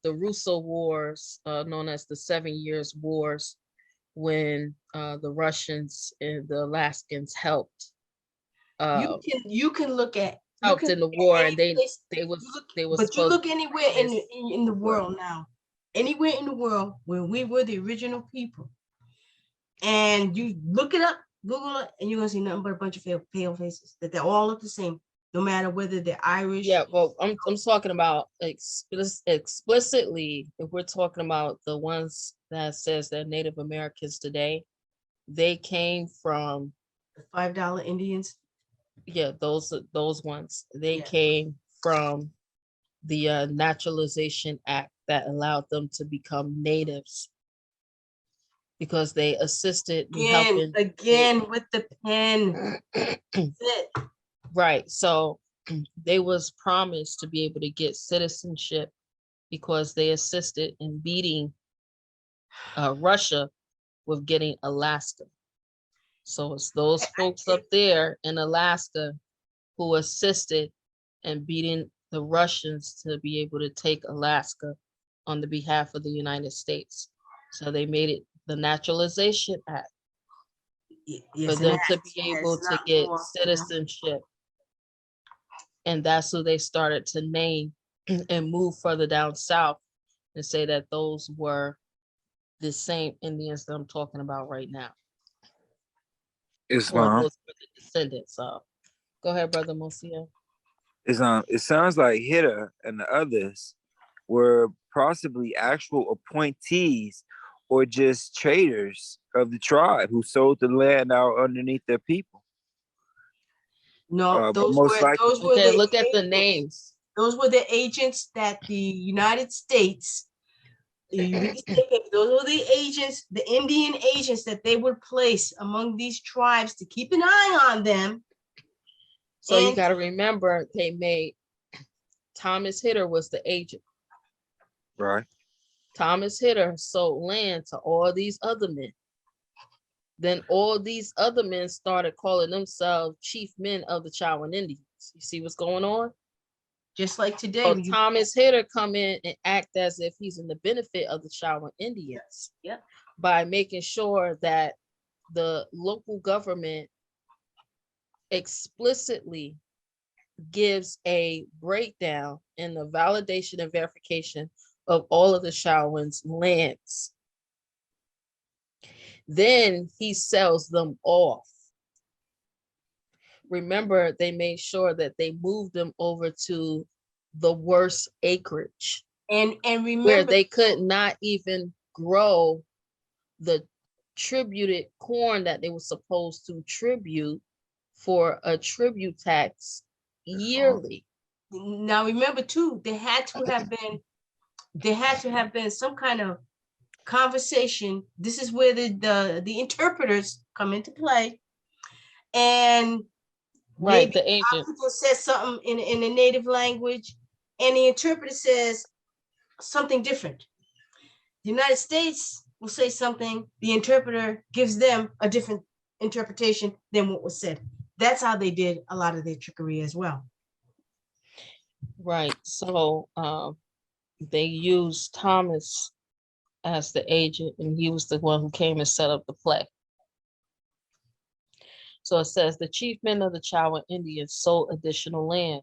Russo Wars, known as the 7 Years Wars, when the Russians and the Alaskans helped. You can look at Helped in the war, and they was. But you look anywhere in the world now, anywhere in the world where we were the original people, and you look it up, Google it, and you're gonna see nothing but a bunch of pale faces. That they all look the same, no matter whether they're Irish. Yeah, well, I'm talking about explicitly. If we're talking about the ones that says they're Native Americans today, they came from the $5 Indians. Yeah, those ones. They came from the Naturalization Act that allowed them to become natives because they assisted in helping. Again with the pen. Right. So they was promised to be able to get citizenship because they assisted in beating Russia with getting Alaska. So it's those folks up there in Alaska who assisted in beating the Russians to be able to take Alaska on the behalf of the United States. So they made it the Naturalization Act for them to be able to get citizenship. And that's who they started to name and move further down south and say that those were the same Indians that I'm talking about right now. Or Islam. those were the descendants of. Go ahead, Brother Monsieur. Islam. It sounds like Hitta and the others were possibly actual appointees or just traders of the tribe who sold the land out underneath their people. No, But most likely, those were Okay, the look at the agents. names. Those were the agents that the United States, those were the agents, the Indian agents that they would place among these tribes to keep an eye on them. So you got to remember, they made Thomas Hitter was the agent. right? Thomas Hitter sold land to all these other men. Then all these other men started calling themselves chief men of the Chowan Indians. You see what's going on? Just like today. So Thomas Hitter come in and act as if he's in the benefit of the Chowan Indians. Yep. By making sure that the local government explicitly gives a breakdown and the validation and verification of all of the Chowans' lands. Then he sells them off. Remember, they made sure that they moved them over to the worst acreage. And remember, where they could not even grow the tributed corn that they were supposed to tribute for a tribute tax yearly. Now remember too, there had to have been some kind of conversation. This is where the interpreters come into play. And right, the agent people says something in a native language, and the interpreter says something different. The United States will say something, the interpreter gives them a different interpretation than what was said. That's how they did a lot of their trickery as well. Right. So they used Thomas as the agent, and he was the one who came and set up the play. So it says the chief men of the Chowan Indians sold additional land.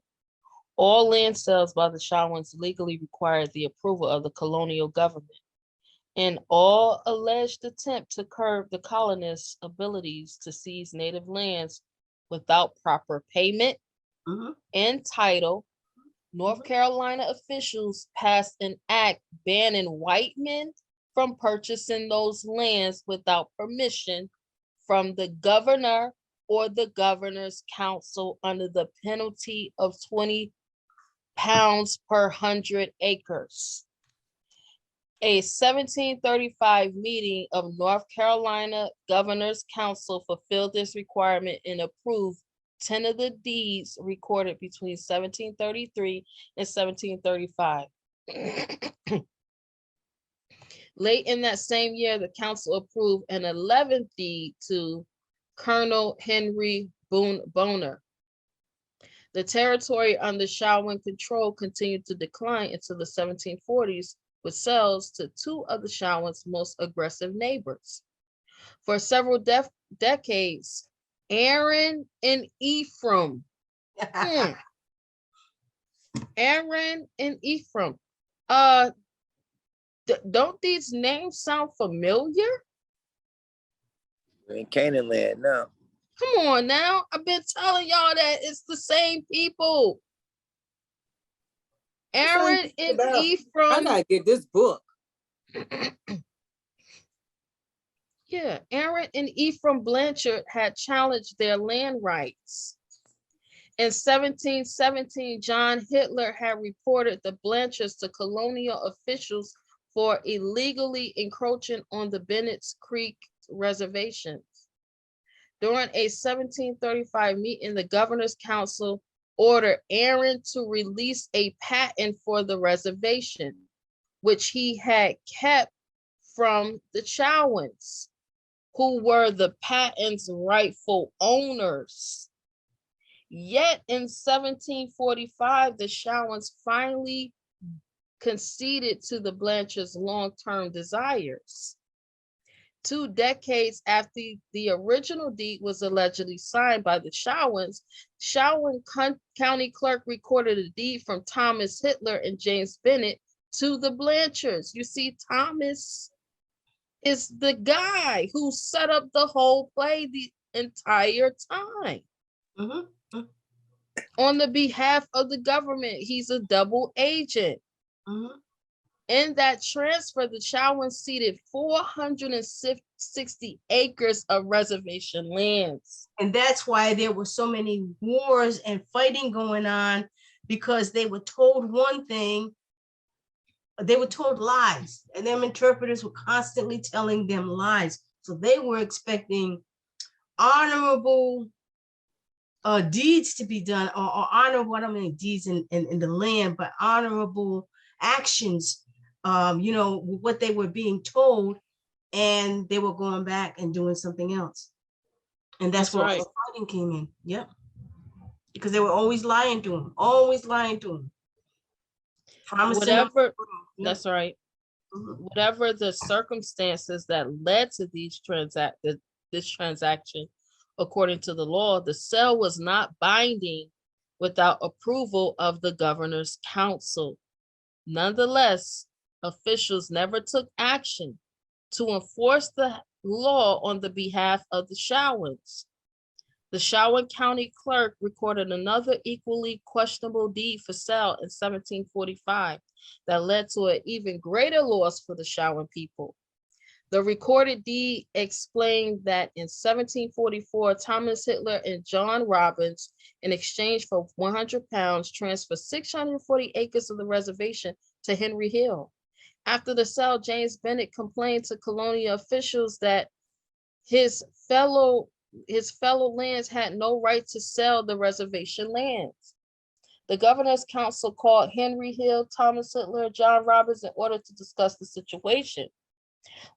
All land sales by the Chowans legally required the approval of the colonial government. And all alleged attempt to curb the colonists' abilities to seize native lands without proper payment and title, North Carolina officials passed an act banning white men from purchasing those lands without permission from the governor or the governor's council under the penalty of 20 pounds per 100 acres. A 1735 meeting of North Carolina Governor's Council fulfilled this requirement and approved 10 of the deeds recorded between 1733 and 1735. Late in that same year, the council approved an 11th deed to Colonel Henry Boner. The territory under Chowan control continued to decline into the 1740s, with sales to two of the Chowans' most aggressive neighbors. For several decades, Aaron and Ephraim. Aaron and Ephraim. Don't these names sound familiar? We're in Canaan land now. Come on now. I've been telling y'all that it's the same people. Aaron and Ephraim. I gotta get this book. Yeah, Aaron and Ephraim Blanchard had challenged their land rights. In 1717, John Hitler had reported the Blanchards to colonial officials for illegally encroaching on the Bennett's Creek reservations. During a 1735 meeting, the governor's council ordered Aaron to release a patent for the reservation, which he had kept from the Chowans, who were the patent's rightful owners. Yet in 1745, the Chowans finally conceded to the Blanchards' long-term desires. 2 decades after the original deed was allegedly signed by the Chowans, Chowan County Clerk recorded a deed from Thomas Hitler and James Bennett to the Blanchards. You see, Thomas is the guy who set up the whole play the entire time. On the behalf of the government, he's a double agent. In that transfer, the Chowans ceded 460 acres of reservation lands. And that's why there were so many wars and fighting going on, because they were told one thing, they were told lies, and them interpreters were constantly telling them lies. So they were expecting honorable deeds to be done, or honorable, I don't mean deeds in the land, but honorable actions, you know, what they were being told, and they were going back and doing something else. And that's where all the fighting came in. Yep. Because they were always lying to them, always lying to them. Whatever, that's right. Whatever the circumstances that led to this transaction, according to the law, the sale was not binding without approval of the governor's council. Nonetheless, officials never took action to enforce the law on the behalf of the Chowans. The Chowan County Clerk recorded another equally questionable deed for sale in 1745 that led to an even greater loss for the Chowan people. The recorded deed explained that in 1744, Thomas Hitler and John Robbins, in exchange for £100, transferred 640 acres of the reservation to Henry Hill. After the sale, James Bennett complained to colonial officials that his fellow lands had no right to sell the reservation lands. The governor's council called Henry Hill, Thomas Hitler, John Robbins in order to discuss the situation.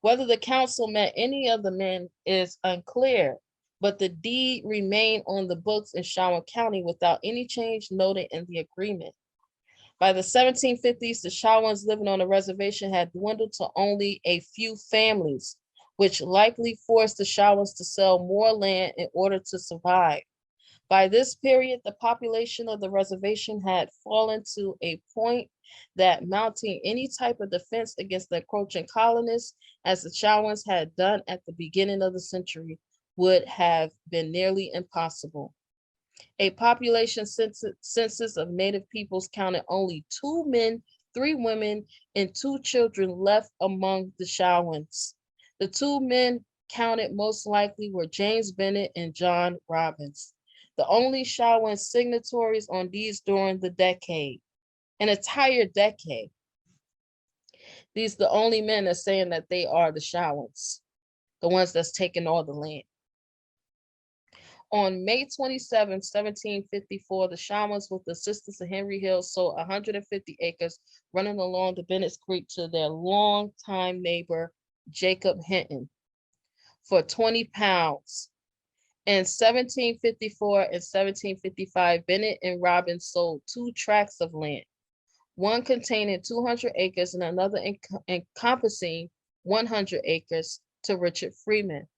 Whether the council met any of the men is unclear, but the deed remained on the books in Chowan County without any change noted in the agreement. By the 1750s, the Chowans living on the reservation had dwindled to only a few families, which likely forced the Chowans to sell more land in order to survive. By this period, the population of the reservation had fallen to a point that mounting any type of defense against the encroaching colonists, as the Chowans had done at the beginning of the century, would have been nearly impossible. A population census of Native peoples counted only 2 men, 3 women, and 2 children left among the Chowans. The 2 men counted most likely were James Bennett and John Robbins, the only Chowan signatories on deeds during the decade, an entire decade. These are the only men that's saying that they are the Chowans, the ones that's taking all the land. On May 27, 1754, the Chowans, with the assistance of Henry Hill, sold 150 acres running along the Bennett's Creek to their longtime neighbor, Jacob Hinton, for £20. In 1754 and 1755, Bennett and Robbins sold 2 tracts of land, one containing 200 acres and another encompassing 100 acres, to Richard Freeman.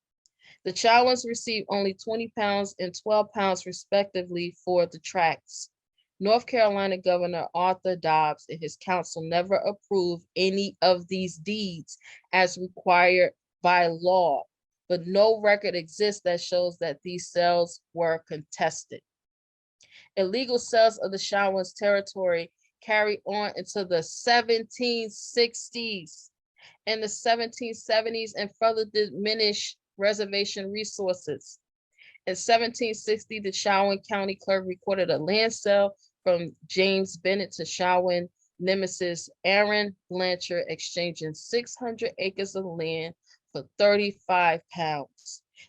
The Chowans received only £20 and £12 respectively for the tracts. North Carolina Governor Arthur Dobbs and his council never approved any of these deeds as required by law, but no record exists that shows that these sales were contested. Illegal sales of the Chowans territory carried on into the 1760s and the 1770s and further diminished reservation resources. In 1760, the Chowan County Clerk recorded a land sale from James Bennett to Chowan nemesis Aaron Blanchard, exchanging 600 acres of land for £35.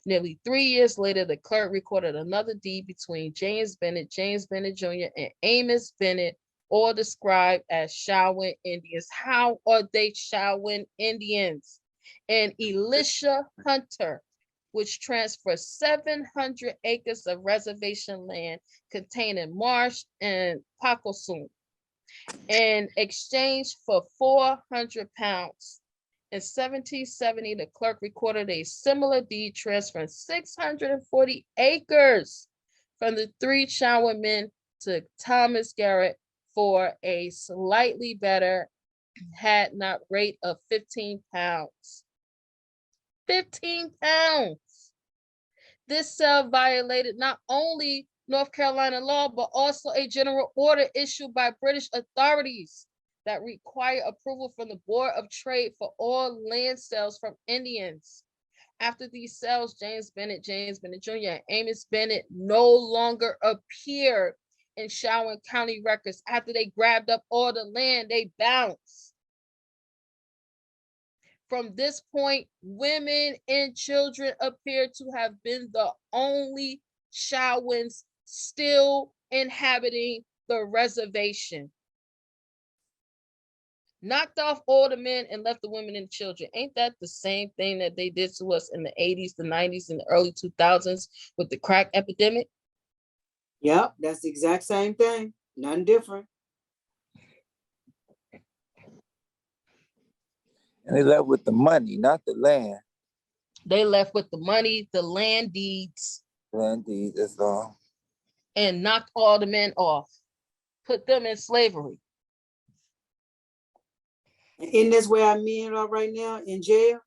Nearly 3 years later, the clerk recorded another deed between James Bennett Jr., and Amos Bennett, all described as Shawan Indians. How are they Shawan Indians? And Elisha Hunter, which transferred 700 acres of reservation land containing marsh and Pakosum in exchange for 400 pounds. In 1770, the clerk recorded a similar deed transferring 640 acres from the 3 Shawan men to Thomas Garrett for a slightly better had not rate of 15 pounds. 15 pounds. This sale violated not only North Carolina law, but also a general order issued by British authorities that require approval from the Board of Trade for all land sales from Indians. After these sales, James Bennett Jr., and Amos Bennett no longer appeared in Shawan County records. After they grabbed up all the land, they bounced. From this point, women and children appear to have been the only Shawans still inhabiting the reservation. Knocked off all the men and left the women and children. Ain't that the same thing that they did to us in the 80s, the 90s, and the early 2000s with the crack epidemic? Yep, that's the exact same thing. Nothing different. And they left with the money, not the land. They left with the money, the land deeds, Land deeds, that's all. and knocked all the men off, put them in slavery. Isn't this where our men are right now, in jail?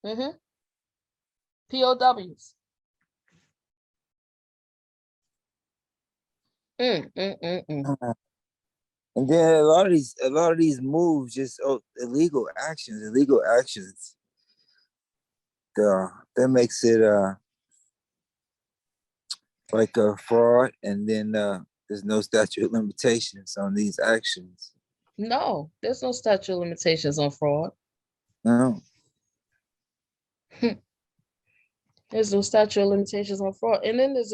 Mm-hmm. POWs. And then a lot of these moves just illegal actions. That makes it like a fraud, and then there's no statute of limitations on these actions. No, there's no statute of limitations on fraud. No. There's no statute of limitations on fraud. And then there's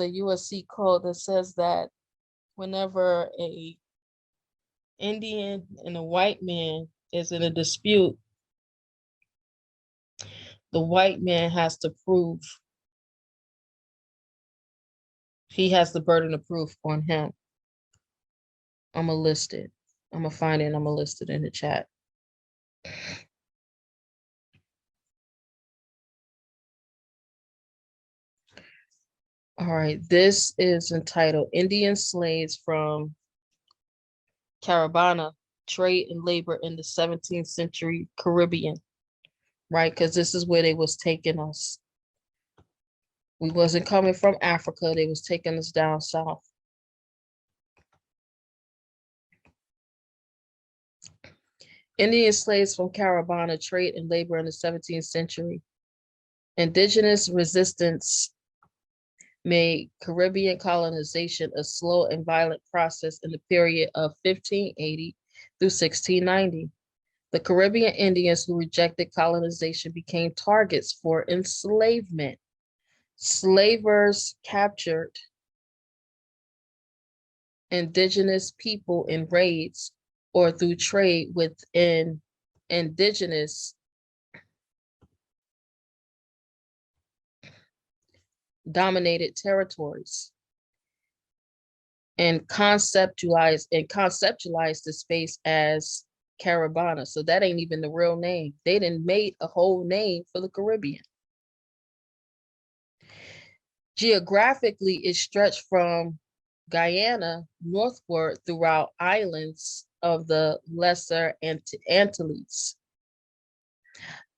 a U.S.C. code that says that whenever a Indian and a white man is in a dispute, the white man has to prove, he has the burden of proof on him. I'm gonna list it. I'm gonna find it and I'm gonna list it in the chat. All right, this is entitled Indian Slaves from Carabana, Trade and Labor in the 17th Century Caribbean, right? Because this is where they was taking us. We wasn't coming from Africa, they was taking us down south. Indian slaves from Carabana, trade and labor in the 17th century. Indigenous resistance made Caribbean colonization a slow and violent process in the period of 1580 through 1690. The Caribbean Indians who rejected colonization became targets for enslavement. Slavers captured indigenous people in raids or through trade within indigenous dominated territories and conceptualized the space as Carabana. So that ain't even the real name. They didn't made a whole name for the Caribbean. Geographically, it stretched from Guyana northward throughout islands of the Lesser Antilles.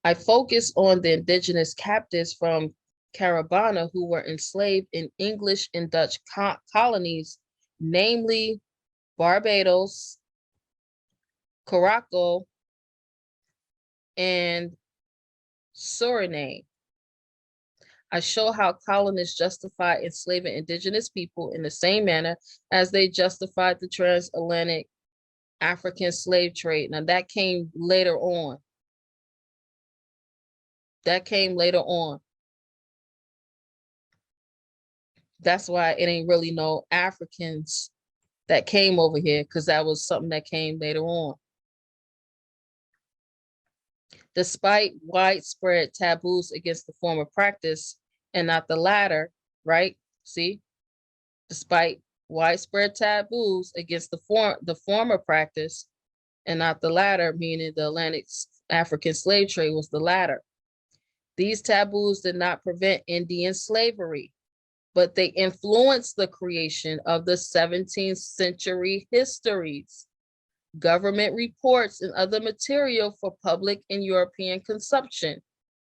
I focus on the indigenous captives from Carabana who were enslaved in English and Dutch colonies, namely Barbados, Curaçao, and Suriname. I show how colonists justified enslaving indigenous people in the same manner as they justified the transatlantic African slave trade. Now that came later on. That came later on. That's why it ain't really no Africans that came over here, because that was something that came later on. Despite widespread taboos against the former practice and not the latter, right? See, despite widespread taboos against the former practice and not the latter, meaning the Atlantic African slave trade was the latter. These taboos did not prevent Indian slavery, but they influenced the creation of the 17th century histories, government reports, and other material for public and European consumption.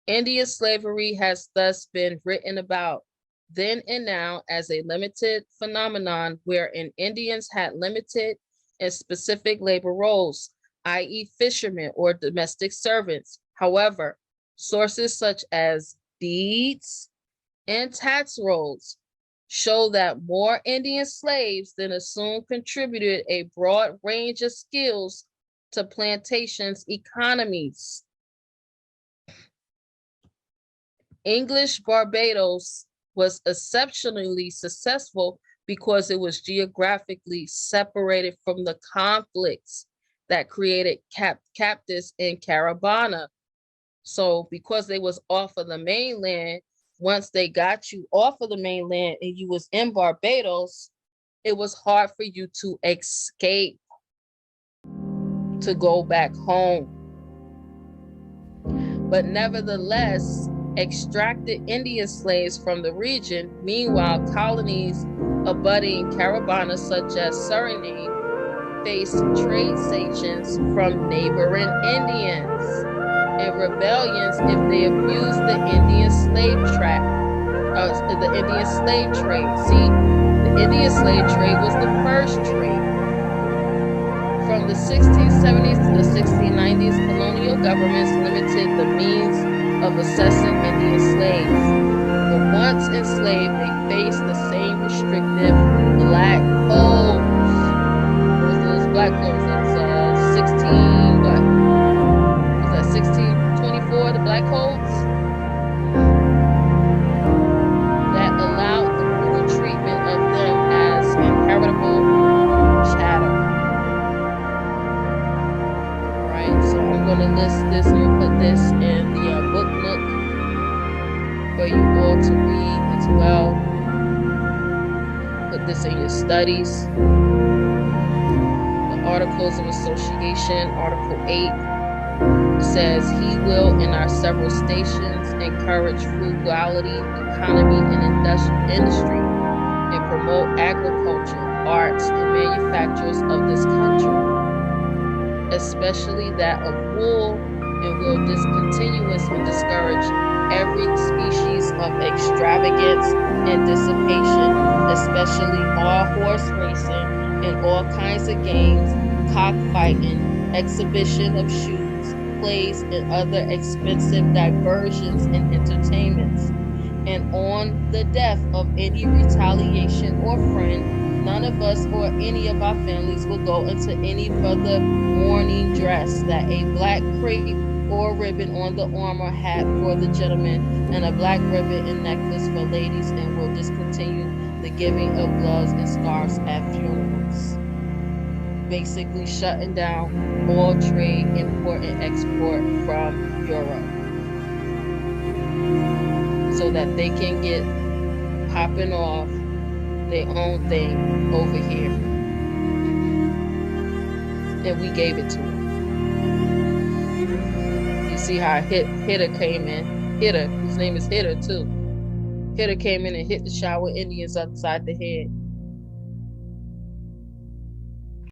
Indian slavery has thus been written about then and now as a limited phenomenon wherein Indians had limited and specific labor roles, i.e. fishermen or domestic servants. However, sources such as deeds and tax rolls show that more Indian slaves than assumed contributed a broad range of skills to plantations' economies. English Barbados was exceptionally successful because it was geographically separated from the conflicts that created captives in Caravana. So because they was off of the mainland, once they got you off of the mainland and you was in Barbados, it was hard for you to escape, to go back home. But nevertheless, extracted Indian slaves from the region. Meanwhile, colonies abutting Caravana, such as Suriname, faced trade sanctions from neighboring Indians and rebellions if they abused the Indian slave trade. See, the Indian slave trade was the first trade. From the 1670s to the 1690s, colonial governments limited the means of assessing Indian slaves. But once enslaved, they faced the same restrictive black codes. What was those black codes? That's 16, what? Was that 1624, the black codes? That allowed the brutal treatment of them as inheritable chattel. So I'm going to list this and put this in the book nook for you all to read as well. Put this in your studies. The Articles of Association, Article 8, says he will in our several stations encourage frugality, economy, and industry, and promote agriculture, arts, and manufacturers of this country, especially that of wool, and will discontinuous and discourage every species of extravagance and dissipation, especially all horse racing and all kinds of games, cockfighting, exhibition of shoes, plays, and other expensive diversions and entertainments. And on the death of any retaliation or friend, none of us or any of our families will go into any further mourning dress, that a black crape or ribbon on the arm or hat for the gentleman, and a black ribbon and necklace for ladies, and will discontinue the giving of gloves and scarves at funerals. Basically shutting down all trade, import, and export from Europe, so that they can get popping off their own thing over here. And we gave it to them. You see how Hitter came in. Hitter, his name is Hitter too. Hitter came in and hit the shower Indians upside the head.